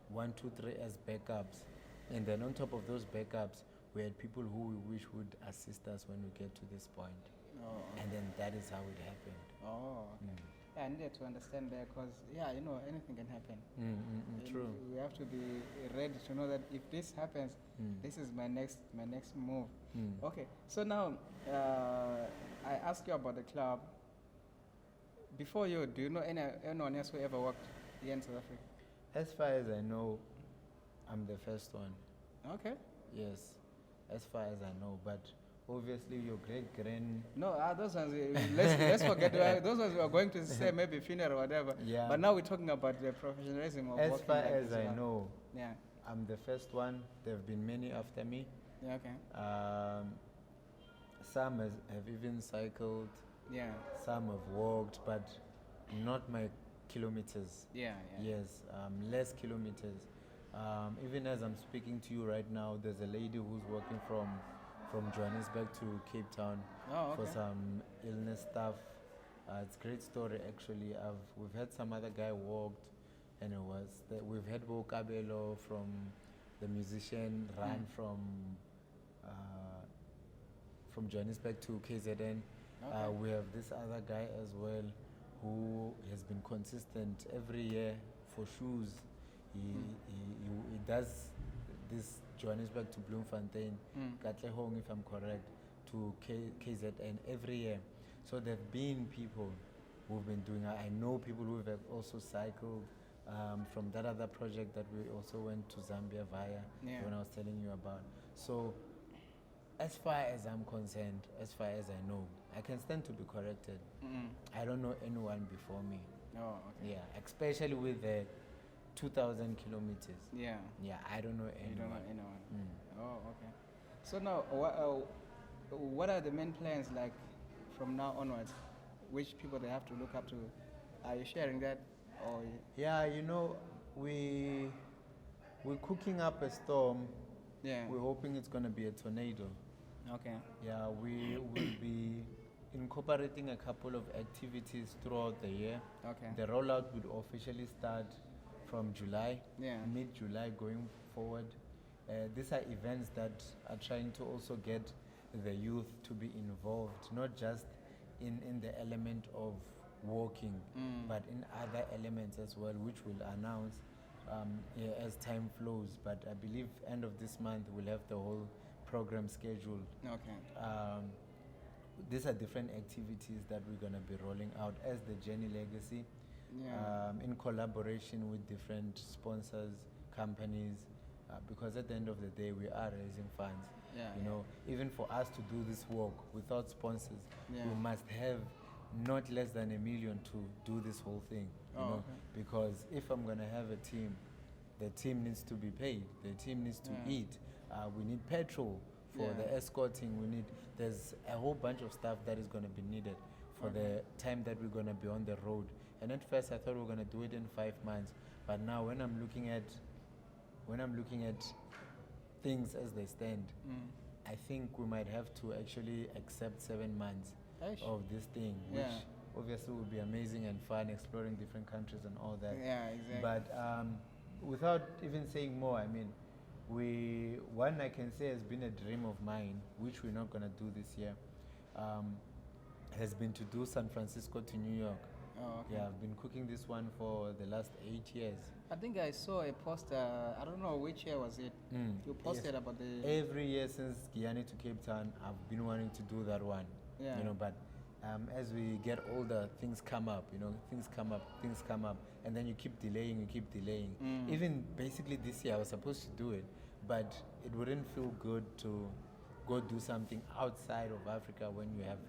B: 1, 2, 3 as backups, and then on top of those backups, we had people who we wish would assist us when we get to this point.
A: Oh,
B: And then that is how it happened.
A: oh.
B: Mm.
A: Yeah, I needed to understand that because, yeah, you know, anything can happen. And
B: True.
A: We have to be ready to know that if this happens,
B: Mm.
A: this is my next move.
B: Mm.
A: Okay, so now I ask you about the club. Before you, do you know anyone else who ever worked here in South Africa?
B: As far as I know, I'm the first one.
A: Okay.
B: Yes, as far as I know. But obviously, your great-grand.
A: No, those ones, let's forget. Those ones we are going to say maybe funeral or whatever.
B: Yeah.
A: But now we're talking about the professionalism of
B: As
A: working
B: far
A: like
B: as
A: this,
B: I
A: yeah.
B: know,
A: Yeah.
B: I'm the first one. There have been many after me.
A: Yeah, okay.
B: Some have even cycled,
A: Yeah.
B: some have walked, but not my kilometers.
A: Yeah, yeah.
B: Yes, less kilometers. Even as I'm speaking to you right now, there's a lady who's working from Johannesburg to Cape Town
A: Oh,
B: for
A: okay.
B: some illness stuff. It's a great story actually. We've had some other guy walked, and we've had Kabelo from the musician ran from Johannesburg to KZN.
A: Okay.
B: We have this other guy as well who has been consistent every year for shoes. He does this Johannesburg to Bloemfontein, Katlehong if I'm correct, to KZN every year. So there have been people who've been doing. I know people who have also cycled from that other project that we also went to Zambia via,
A: Yeah.
B: when I was telling you about. So as far as I'm concerned, as far as I know, I can stand to be corrected. I don't know anyone before me.
A: Oh, okay.
B: Yeah, especially with the 2,000 kilometers.
A: Yeah.
B: Yeah, I don't know
A: You
B: anyone.
A: don't know anyone.
B: Mm.
A: Oh, okay. So now, what are the main plans like from now onwards? Which people they have to look up to? Are you sharing that, or
B: Yeah, you know, we're cooking up a storm.
A: yeah?
B: We're hoping it's going to be a tornado.
A: Okay.
B: Yeah, we will be incorporating a couple of activities throughout the year.
A: Okay.
B: The rollout would officially start from July,
A: Yeah.
B: mid-July going forward. These are events that are trying to also get the youth to be involved, not just in the element of walking, but in other elements as well, which we'll announce as time flows. But I believe end of this month we'll have the whole program scheduled.
A: Okay.
B: These are different activities that we're going to be rolling out as the Journey Legacy,
A: Yeah.
B: in collaboration with different sponsors, companies, because at the end of the day we are raising funds.
A: Yeah,
B: You
A: yeah.
B: know, even for us to do this work without sponsors,
A: Yeah.
B: we must have not less than $1 million to do this whole thing. You
A: Oh,
B: know,
A: okay.
B: because if I'm going to have a team, the team needs to be paid. The team needs to
A: Yeah.
B: eat. We need petrol for
A: Yeah.
B: the escorting. There's a whole bunch of stuff that is going to be needed for
A: Okay.
B: the time that we're going to be on the road. And at first I thought we were going to do it in 5 months, but now when I'm looking at things as they stand, I think we might have to actually accept 7 months
A: Eish.
B: of this thing, which
A: Yeah.
B: obviously would be amazing and fun, exploring different countries and all that.
A: Yeah, exactly.
B: But without even saying more, I mean, one I can say has been a dream of mine, which we're not going to do this year, has been to do San Francisco to New York.
A: Oh, okay.
B: Yeah, I've been cooking this one for the last 8 years.
A: I think I saw a poster. I don't know which year was it. You posted
B: Yes.
A: about the.
B: Every year since Guyana to Cape Town, I've been wanting to do that one.
A: Yeah.
B: You know, but as we get older, things come up. You know, things come up, and then you keep delaying. Even basically this year, I was supposed to do it, but it wouldn't feel good to go do something outside of Africa when you have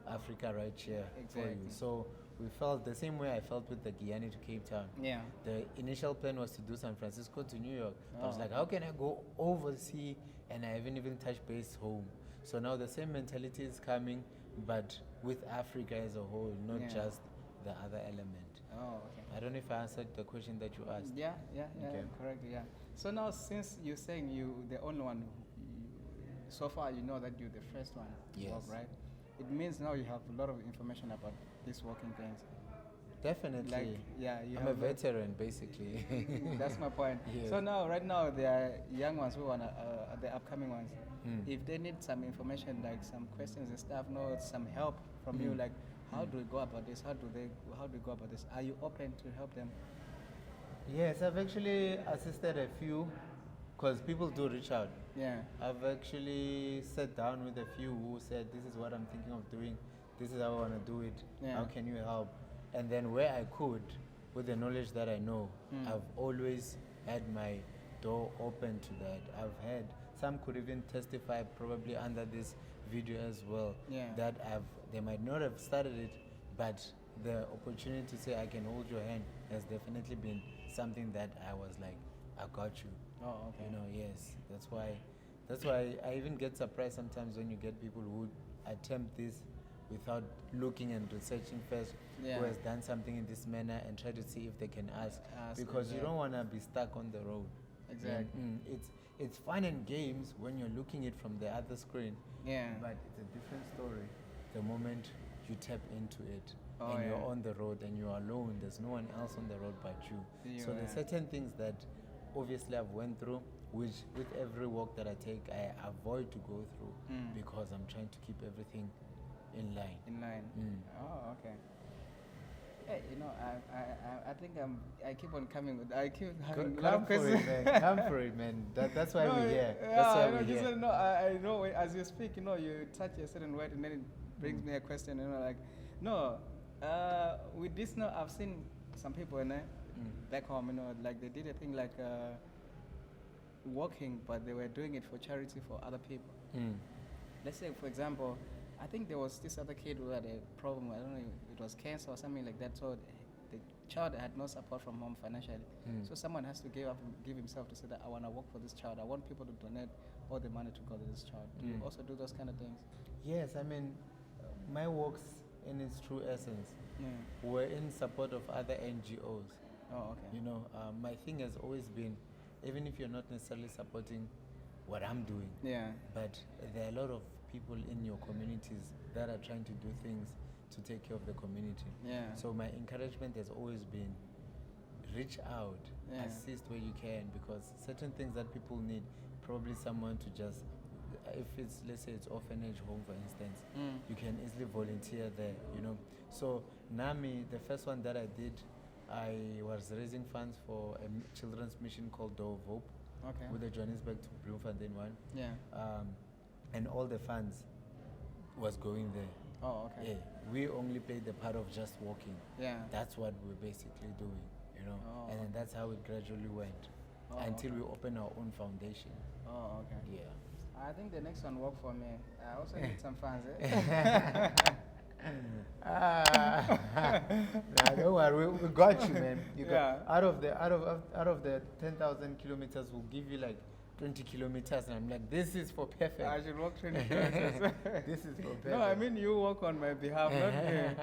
B: Africa right here for you.
A: Exactly.
B: So we felt the same way I felt with the Guyana to Cape Town.
A: Yeah.
B: The initial plan was to do San Francisco to New York. I was
A: Oh.
B: like, how can I go overseas and I haven't even touched base home? So now the same mentality is coming, but with Africa as a whole, not
A: Yeah.
B: just the other element.
A: Oh, okay.
B: I don't know if I answered the question that you asked.
A: Yeah,
B: Okay.
A: correct, yeah. So now, since you're saying you the only one, so far you know that you're the first one to
B: Yes.
A: walk, right? It means now you have a lot of information about these walking things.
B: Definitely.
A: Like, yeah, you
B: I'm a
A: have
B: veteran, basically.
A: That's my point.
B: Yes.
A: So now, right now, there are young ones who wanna, the upcoming ones. If they need some information, like some questions and stuff, no, some help from you, like how do we go about this? How do we go about this? Are you open to help them?
B: Yes, I've actually assisted a few, because people do reach out.
A: Yeah.
B: I've actually sat down with a few who said, this is what I'm thinking of doing, this is how I want to do it,
A: Yeah.
B: how can you help? And then where I could, with the knowledge that I know, I've always had my door open to that. I've had, some could even testify probably under this video as well,
A: Yeah.
B: that they might not have started it, but the opportunity to say I can hold your hand has definitely been something that I was like, I got you.
A: Oh, okay.
B: You know, yes. That's why I even get surprised sometimes when you get people who attempt this without looking and researching first,
A: Yeah.
B: who has done something in this manner, and try to see if they can ask.
A: Ask,
B: Because you
A: exactly.
B: don't want to be stuck on the road.
A: Exactly.
B: It's fun and games when you're looking it from the other screen,
A: Yeah.
B: but it's a different story the moment you tap into it.
A: Oh,
B: And you're
A: yeah.
B: on the road and you're alone. There's no one else on the road but you.
A: You,
B: So there's
A: yeah.
B: certain things that obviously I've went through, which with every walk that I take, I avoid to go through because I'm trying to keep everything in line.
A: In line. Oh, okay. Hey, you know, I think I keep on coming with. I keep having
B: Come for it, man. Come for it, man. That's why
A: No,
B: we're here.
A: yeah,
B: That's why
A: I know,
B: we're
A: just,
B: here.
A: no, I know as you speak, you know, you touch a certain word and then it brings me a question, you know, like, no, With this, no, I've seen some people back home, like they did a thing like walking, but they were doing it for charity for other people. Let's say, for example, I think there was this other kid who had a problem. I don't know, it was cancer or something like that. So the child had no support from home financially. So someone has to give himself to say that I want to work for this child. I want people to donate all the money to go to this child. Do you also do those kind of things?
B: Yes, I mean, my works in its true essence were in support of other NGOs.
A: Oh, okay.
B: You know, my thing has always been, even if you're not necessarily supporting what I'm doing, but there are a lot of people in your communities that are trying to do things to take care of the community. So my encouragement has always been, reach out, assist where you can, because certain things that people need, probably someone to just, if it's, let's say it's orphanage home for instance, you can easily volunteer there, you know. So NAMI, the first one that I did, I was raising funds for a children's mission called Door of Hope, with the Johannesburg to Bloemfontein one. And all the funds was going there.
A: Oh, okay.
B: We only played the part of just walking. That's what we're basically doing, you know. And then that's how it gradually went until we opened our own foundation.
A: Oh, okay.
B: Yeah.
A: I think the next one worked for me. I also need some funds.
B: Nah, don't worry, we got you, man. You got, out of the 10,000 kilometers, we'll give you like 20 kilometers, and I'm like, this is for Perfekt.
A: I should walk 20 kilometers.
B: This is for Perfekt.
A: No, I mean you walk on my behalf, not me.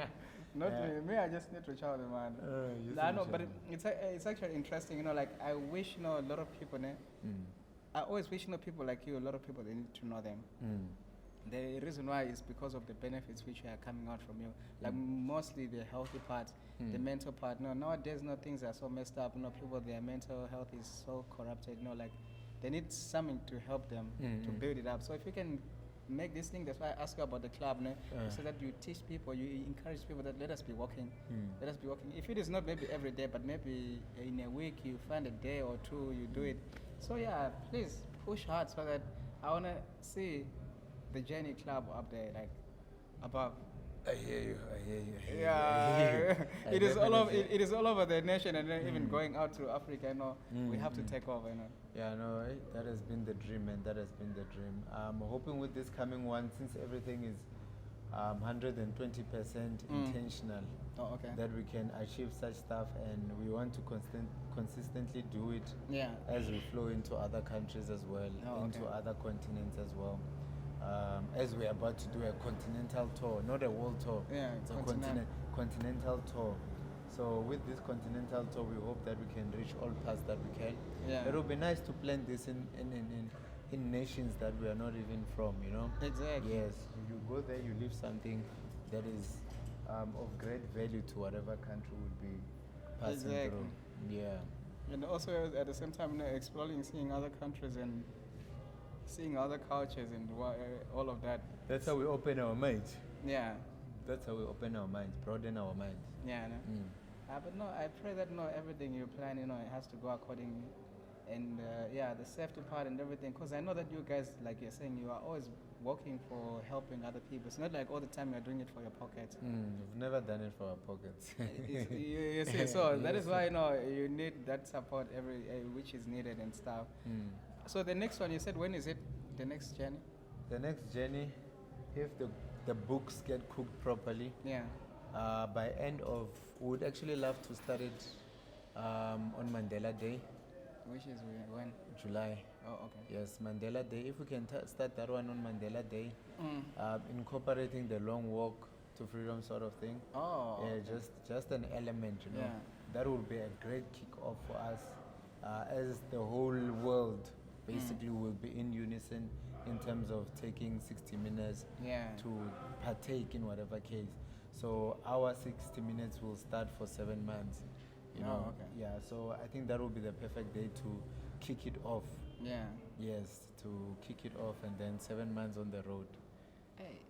A: Not me. Me, I just need to shout the man. I know, but it's actually interesting. Like I wish a lot of people. I always wish people like you. A lot of people they need to know them. The reason why is because of the benefits which are coming out from you, like mostly the healthy part, the mental part. No, nowadays, things are so messed up. People, their mental health is so corrupted. Like they need something to help them to build it up. So if you can make this thing, that's why I ask you about the club, so that you teach people, you encourage people that let us be walking, let us be walking. If it is not maybe every day, but maybe in a week you find a day or two, you do it. So yeah, please push hard so that I wanna see the Journey Club up there, like above.
B: I hear you.
A: It is all over. It is all over the nation, and then even going out to Africa. We have to take over.
B: Yeah, no, that has been the dream, man. That has been the dream. I'm hoping with this coming one, since everything is 120% intentional, that we can achieve such stuff, and we want to consistently do it as we flow into other countries as well, into other continents as well. As we're about to do a continental tour, not a world tour, it's a continental tour. So with this continental tour, we hope that we can reach all parts that we can. It would be nice to plan this in nations that we are not even from,
A: Exactly.
B: Yes, you go there, you leave something that is of great value to whatever country would be passing through. Yeah.
A: And also at the same time, exploring, seeing other countries and seeing other cultures and all of that.
B: That's how we open our minds.
A: Yeah.
B: That's how we open our minds, broaden our minds.
A: Yeah. But no, I pray that everything you plan, it has to go accordingly, and the safety part and everything. Because I know that you guys, like you're saying, you are always working for helping other people. It's not like all the time you're doing it for your pockets.
B: We've never done it for our pockets.
A: You see, so that is why you need that support which is needed and stuff. So the next one, you said, when is it? The next journey?
B: The next journey, if the books get cooked properly, by end of, we would actually love to start it on Mandela Day.
A: Which is when?
B: July.
A: Oh, okay.
B: Yes, Mandela Day. If we can start that one on Mandela Day, incorporating the long walk to freedom sort of thing.
A: Oh,
B: yeah, just an element, That would be a great kick-off for us, as the whole world basically will be in unison in terms of taking 60 minutes to partake in whatever case. So our 60 minutes will start for 7 months. Yeah, so I think that will be the perfect day to kick it off. Yes, to kick it off, and then 7 months on the road.
A: Hey,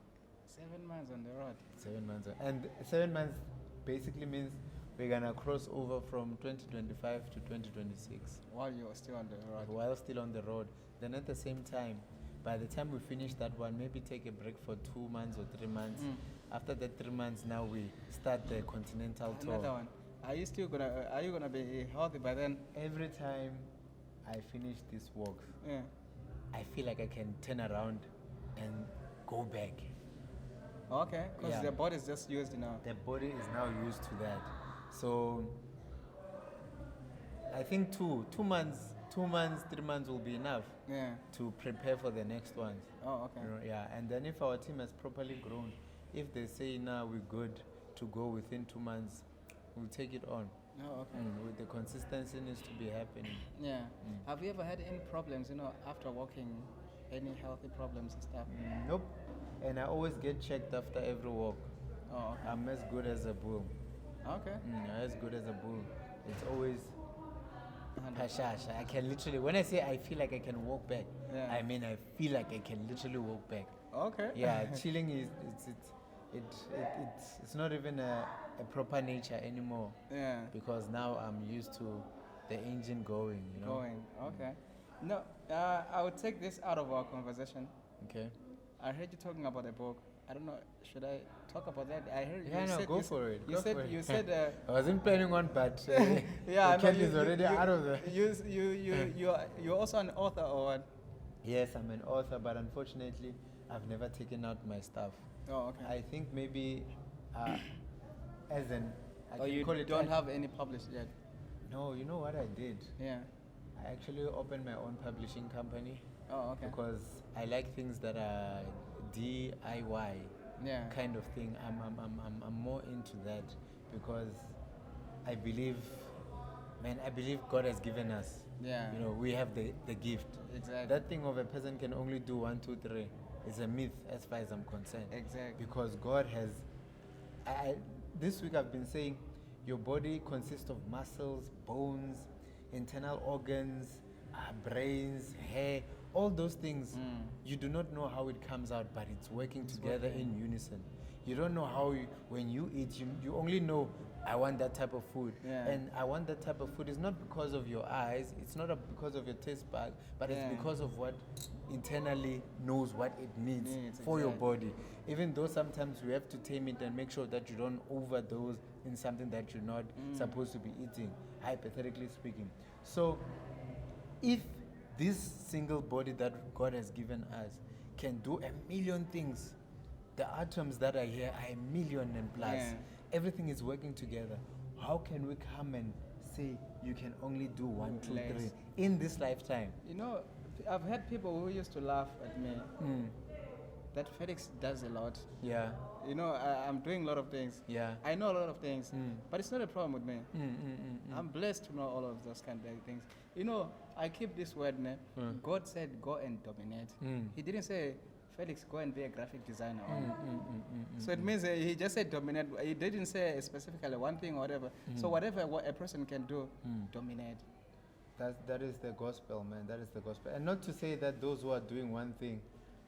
A: 7 months on the road.
B: 7 months. And 7 months basically means we're going to cross over from 2025 to 2026.
A: While you're still on the road.
B: While still on the road. Then at the same time, by the time we finish that one, maybe take a break for 2 months or 3 months. After that 3 months, now we start the continental tour.
A: Another one. Are you gonna be healthy by then?
B: Every time I finish this walk,
A: Yeah.
B: I feel like I can turn around and go back.
A: Okay, because
B: Yeah.
A: the body is just used now.
B: The body is now used to that. So I think 2 months, 3 months will be enough
A: Yeah.
B: to prepare for the next ones.
A: Oh, okay.
B: You know, yeah, and then if our team has properly grown, if they say now we're good to go within 2 months, we'll take it on.
A: Oh, okay.
B: With the consistency needs to be happening.
A: Yeah. Have you ever had any problems, after walking, any healthy problems and stuff?
B: Nope. And I always get checked after every walk.
A: Oh, okay.
B: I'm as good as a bull.
A: Okay.
B: As good as a bull. It's always
A: 100%.
B: pashasha. I can literally, when I say I feel like I can walk back,
A: Yeah.
B: I mean I feel like I can literally walk back.
A: Okay.
B: Yeah, chilling is it's not even a proper nature anymore,
A: Yeah.
B: because now I'm used to the engine going,
A: Going. Okay. No, I would take this out of our conversation.
B: Okay.
A: I heard you talking about a book. I don't know. Should I talk about that? I heard
B: Yeah,
A: you
B: no,
A: said
B: go
A: you
B: for it.
A: You
B: go
A: said
B: for it.
A: you said.
B: I wasn't planning on, but
A: Yeah,
B: the cat is already out of the.
A: You're also an author or what?
B: Yes, I'm an author, but unfortunately, I've never taken out my stuff.
A: Oh, okay.
B: I think maybe as an. I
A: Or
B: can
A: you
B: call it
A: don't have any published yet?
B: No, you know what I did?
A: Yeah.
B: I actually opened my own publishing company
A: Oh, okay.
B: because I like things that are DIY
A: Yeah.
B: kind of thing. I'm more into that because I believe God has given us.
A: Yeah.
B: We have the gift.
A: Exactly.
B: That thing of a person can only do 1, 2, 3 is a myth as far as I'm concerned.
A: Exactly.
B: Because God has. This week I've been saying your body consists of muscles, bones, internal organs, brains, hair, all those things. You do not know how it comes out, but it's working together in unison. You don't know how when you eat, you only know I want that type of food.
A: Yeah.
B: And I want that type of food. It's not because of your eyes, it's not because of your taste bud, but it's because of what internally knows what it needs for your body. Even though sometimes we have to tame it and make sure that you don't overdose in something that you're not supposed to be eating, hypothetically speaking. So if this single body that God has given us can do 1,000,000 things, the atoms that are here are 1,000,000 and plus.
A: Yeah.
B: Everything is working together. How can we come and say you can only do 1, 2, 3 in this lifetime?
A: I've had people who used to laugh at me that Felix does a lot.
B: Yeah.
A: I'm doing a lot of things.
B: Yeah.
A: I know a lot of things, but it's not a problem with me. I'm blessed to know all of those kind of things. I keep this word, man. God said, go and dominate. He didn't say, Felix, go and be a graphic designer. So it means he just said dominate. He didn't say specifically one thing or whatever. So whatever a person can do, dominate.
B: That is the gospel, man. That is the gospel. And not to say that those who are doing one thing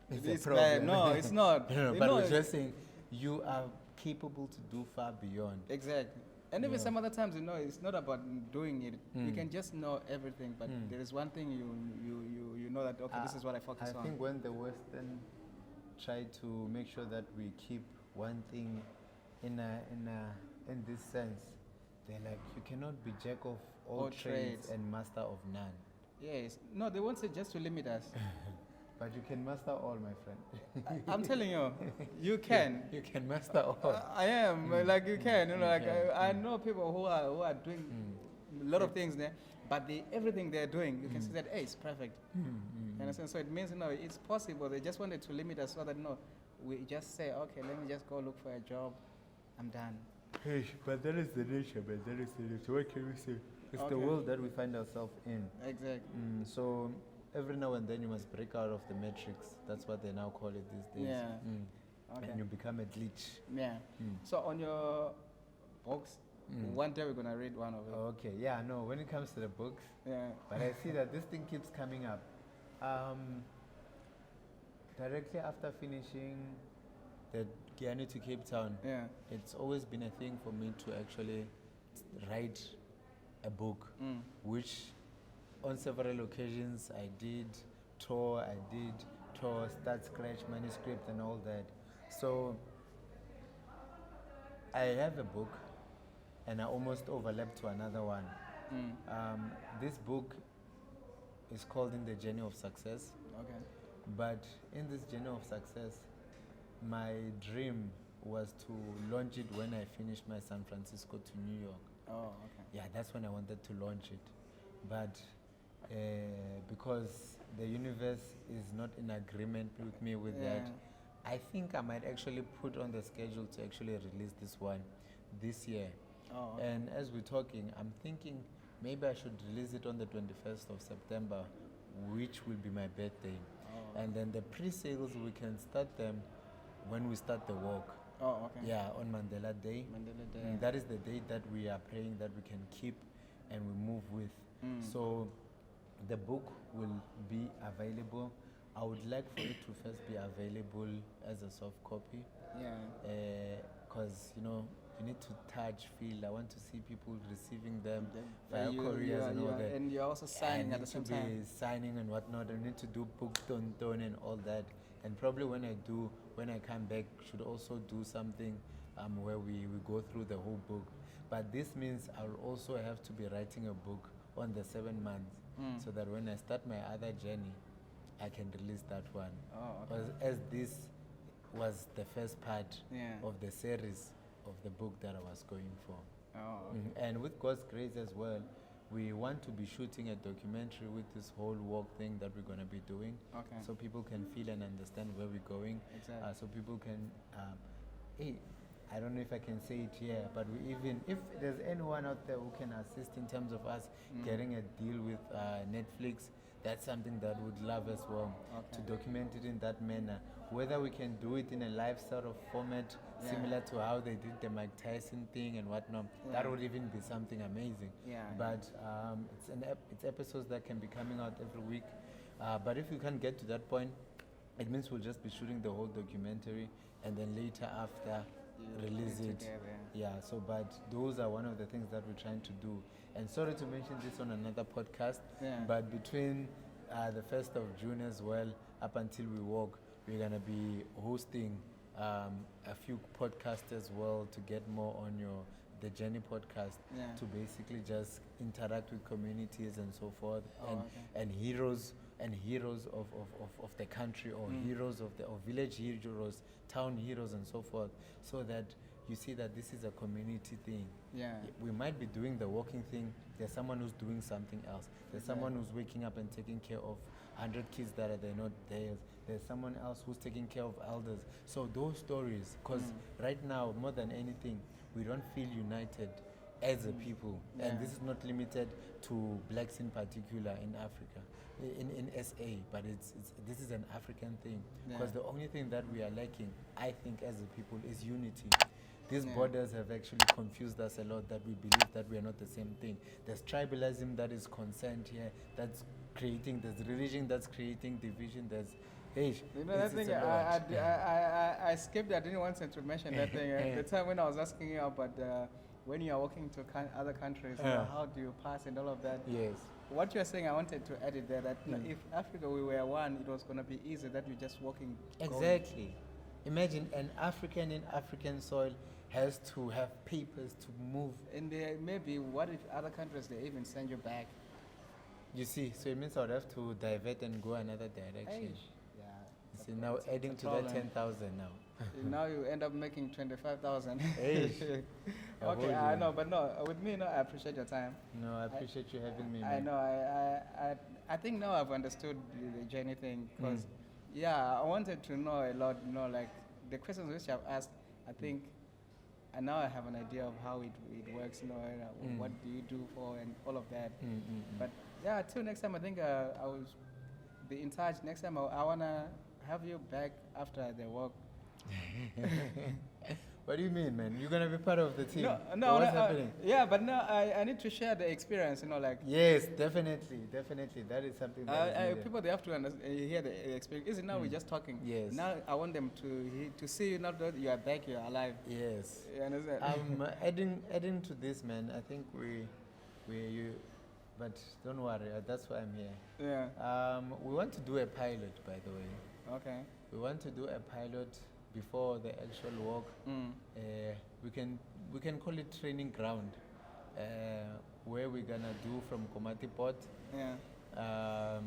B: is
A: It's
B: a problem.
A: bad. No, it's not.
B: But we're just saying you are capable to do far beyond.
A: Exactly. And even some other times, it's not about doing it. You can just know everything, but there is one thing you know that, okay, this is what I focus on.
B: I think when the Western try to make sure that we keep one thing in this sense, they're like, you cannot be jack of all trades and master of none.
A: Yes. No, they won't say just to limit us.
B: But you can master all, my friend.
A: I'm telling you, you can.
B: You can master all.
A: I am like you can. I know people who are doing a lot of things there, but everything they're doing, you can see that it's perfect. You understand? So it means it's possible. They just wanted to limit us so that we just say, okay, let me just go look for a job. I'm done.
B: Hey, but that is the nature, man. That is the nature. What can we say? It's the world that we find ourselves in.
A: Exactly.
B: So every now and then you must break out of the matrix. That's what they now call it these days.
A: Yeah. Okay.
B: And you become a glitch.
A: Yeah. So on your books, one day we're gonna read one of it.
B: Okay. Yeah. No. When it comes to the books.
A: Yeah.
B: But I see that this thing keeps coming up. Directly after finishing the journey to Cape Town.
A: Yeah.
B: It's always been a thing for me to actually write a book, which on several occasions I did tour, I did to start scratch manuscript and all that. So I have a book, and I almost overlapped to another one. This book is called In the Journey of Success.
A: Okay.
B: But in this journey of success, my dream was to launch it when I finished my San Francisco to New York.
A: Oh, okay.
B: Yeah, that's when I wanted to launch it. But because the universe is not in agreement with me with that, I think I might actually put on the schedule to actually release this one this year.
A: Oh, okay.
B: And as we're talking, I'm thinking maybe I should release it on the 21st of September, which will be my birthday.
A: Oh.
B: And then the pre-sales, we can start them when we start the walk.
A: Oh, okay.
B: Yeah, on Mandela Day.
A: Mandela Day.
B: That is the date that we are praying that we can keep and we move with. So the book will be available. I would like for it to first be available as a soft copy.
A: Yeah.
B: Because, you need to touch, feel. I want to see people receiving them via
A: You
B: couriers
A: are-
B: and
A: you
B: all
A: are-
B: that.
A: And you're also signing
B: I
A: at the
B: need
A: same
B: to
A: time.
B: be signing and whatnot. I need to do book tone and all that. And probably when I come back, should also do something where we go through the whole book. But this means I'll also have to be writing a book on the 7 months, so that when I start my other journey, I can release that one.
A: Oh, okay.
B: As this was the first part
A: Yeah.
B: of the series of the book that I was going for.
A: Oh, okay.
B: And with God's grace as well, we want to be shooting a documentary with this whole walk thing that we're going to be doing.
A: Okay.
B: So people can feel and understand where we're going.
A: Exactly.
B: So people can, I don't know if I can say it here, but if there's anyone out there who can assist in terms of us getting a deal with Netflix, that's something that we'd love as well, to document it in that manner. Whether we can do it in a live sort of format, similar to how they did the Mike Tyson thing and whatnot, that would even be something amazing.
A: Yeah.
B: But it's episodes that can be coming out every week. But if we can't get to that point, it means we'll just be shooting the whole documentary, and then later after release
A: put it
B: it.
A: together.
B: Yeah, so but those are one of the things that we're trying to do. And sorry to mention this on another podcast, but between the 1st of June as well, up until we walk, we're going to be hosting a few podcasts as well to get more on the Journey podcast, to basically just interact with communities and so forth, and heroes of the country, or heroes of village heroes, town heroes and so forth, so that you see that this is a community thing.
A: Yeah.
B: We might be doing the walking thing. There's someone who's doing something else. There's someone who's waking up and taking care of 100 kids that they're not theirs. There's someone else who's taking care of elders. So those stories, because right now, more than anything, we don't feel united as a people. And this is not limited to blacks in particular in Africa, in SA, but this is an African thing. Because the only thing that we are lacking, I think, as a people, is unity. These borders have actually confused us a lot, that we believe that we are not the same thing. There's tribalism that is concerned here, there's religion that's creating division, there's
A: that thing, I skipped. I didn't want to mention that thing. The time when I was asking you about when you are walking to other countries, how do you pass and all of that?
B: Yes.
A: What you're saying, I wanted to add it there, that if Africa we were one, it was going to be easy that you're just walking.
B: Exactly. Imagine an African in African soil has to have papers to move.
A: And maybe what if other countries, they even send you back?
B: You see, so it means I would have to divert and go another direction.
A: Yeah.
B: You see, now adding to that 10,000 now.
A: Now you end up making 25,000.
B: Okay,
A: I know, but no, with me, no, I appreciate your time.
B: No, I appreciate you having me.
A: I
B: Man.
A: know, I think now I've understood the journey thing, because I wanted to know a lot, like the questions which I've asked, I think, and now I have an idea of how it works, what do you do for and all of that. But yeah, till next time, I think I will be in touch. Next time, I want to have you back after the walk.
B: What do you mean, man? You're going to be part of the team?
A: No,
B: what's happening?
A: Yeah, but no, I need to share the experience, like.
B: Yes, definitely. That is something that
A: people, they have to hear the experience. Isn't now we're just talking.
B: Yes.
A: Now I want them to see you, not that you are back, you are alive.
B: Yes.
A: You understand?
B: Adding to this, man, I think but don't worry, that's why I'm here.
A: Yeah.
B: We want to do a pilot, by the way.
A: Okay.
B: We want to do a pilot before the actual walk. We can call it training ground, where we're gonna do from Komati Port.
A: Yeah.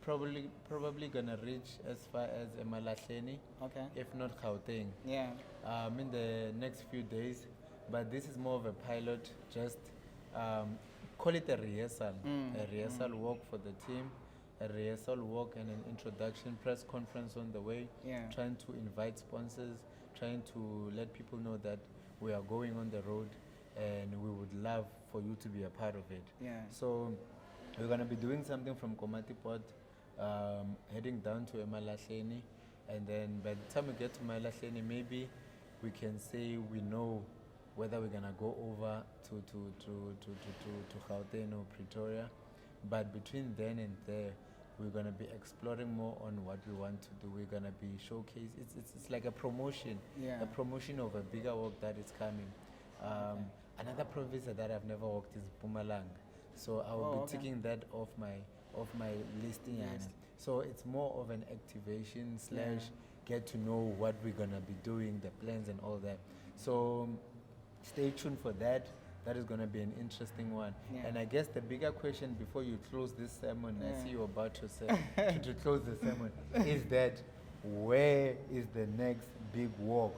B: Probably gonna reach as far as Emalahleni,
A: Okay.
B: if not Gauteng,
A: Yeah.
B: in the next few days. But this is more of a pilot, just call it a rehearsal walk for the team, a rehearsal walk and an introduction press conference on the way,
A: Yeah.
B: trying to invite sponsors, trying to let people know that we are going on the road and we would love for you to be a part of it.
A: Yeah.
B: So we're going to be doing something from Komati Port, heading down to Emalahleni, and then by the time we get to Emalahleni, maybe we can say we know whether we're going to go over to Gauteng or Pretoria. But between then and there, we're going to be exploring more on what we want to do. We're going to be showcase. It's like a promotion,
A: Yeah.
B: a promotion of a bigger work that is coming. Another province that I've never worked is Mpumalanga, so I will be taking that off my listing.
A: Yes.
B: So it's more of an activation / get to know what we're gonna be doing, the plans and all that. So stay tuned for that. That is going to be an interesting one.
A: Yeah.
B: And I guess the bigger question before you close this sermon, I
A: Yeah.
B: see you're about to say, to close the sermon, is that where is the next big walk?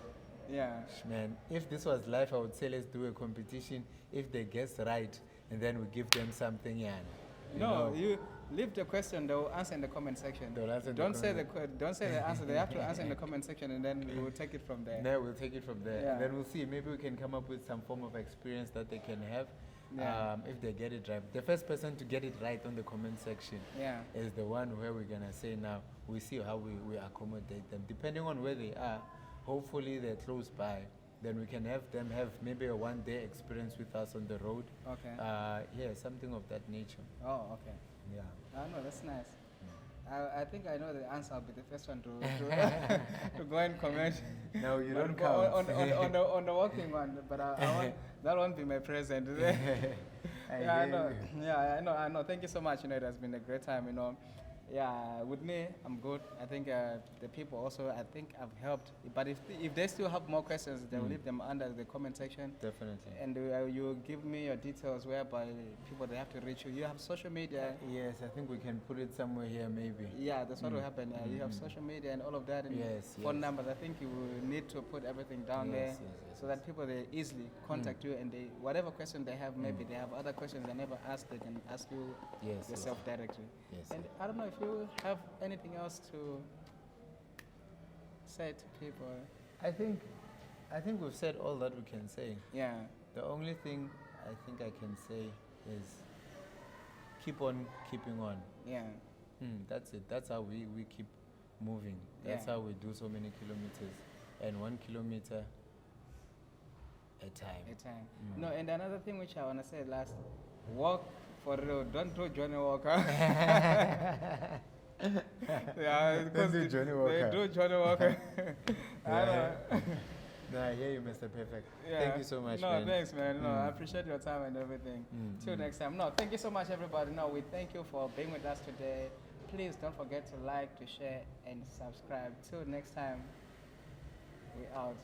A: Yeah.
B: Man, if this was life, I would say let's do a competition. If they guess right, and then we give them something, you
A: No,
B: know.
A: you leave the question. They'll answer in the comment section.
B: They'll answer in the
A: Don't say
B: comment
A: don't say the answer. They have to answer in the comment section, and then we'll take it from there.
B: No, we'll take it from there.
A: Yeah.
B: And then we'll see. Maybe we can come up with some form of experience that they can have.
A: Yeah.
B: If they get it right. The first person to get it right on the comment section
A: Yeah.
B: is the one where we're going to say now, we see how we accommodate them. Depending on where they are, hopefully they're close by. Then we can have them have maybe a one-day experience with us on the road.
A: Okay.
B: Yeah, something of that nature.
A: Oh, okay.
B: Yeah.
A: No, that's nice. I think I know the answer. I'll be the first one to to go and comment.
B: No, you don't
A: go
B: count.
A: on the walking one, but I want, that won't be my present. I know. Thank you so much. It has been a great time. Yeah, with me, I'm good. I think the people also, I think I've helped. But if they still have more questions, they'll leave them under the comment section.
B: Definitely.
A: And you give me your details whereby people, they have to reach you. You have social media.
B: Yes, I think we can put it somewhere here maybe.
A: Yeah, that's what will happen. You have social media and all of that. And
B: Yes,
A: phone
B: yes.
A: numbers. I think you will need to put everything down
B: Yes,
A: there
B: yes, yes,
A: so that people, they easily contact you, and they, whatever question they have, maybe they have other questions they never asked, they can ask you
B: Yes,
A: yourself directly.
B: Yes.
A: And I don't know if you have anything else to say to people.
B: I think we've said all that we can say.
A: Yeah.
B: The only thing I think I can say is keep on keeping on.
A: Yeah.
B: That's it. That's how we keep moving. That's
A: Yeah.
B: how we do so many kilometers. And 1 kilometer a time.
A: A time. No, and another thing which I want to say last, walk for real. Don't do Johnny Walker. Yeah, because
B: do Johnny Walker.
A: They do Johnny Walker. I know.
B: No, I hear you, Mr. Perfect.
A: Yeah.
B: Thank you so much,
A: No,
B: man.
A: thanks, man. No, I appreciate your time and everything. Till next time. No, thank you so much, everybody. No, we thank you for being with us today. Please don't forget to like, to share, and subscribe. Till next time, we out.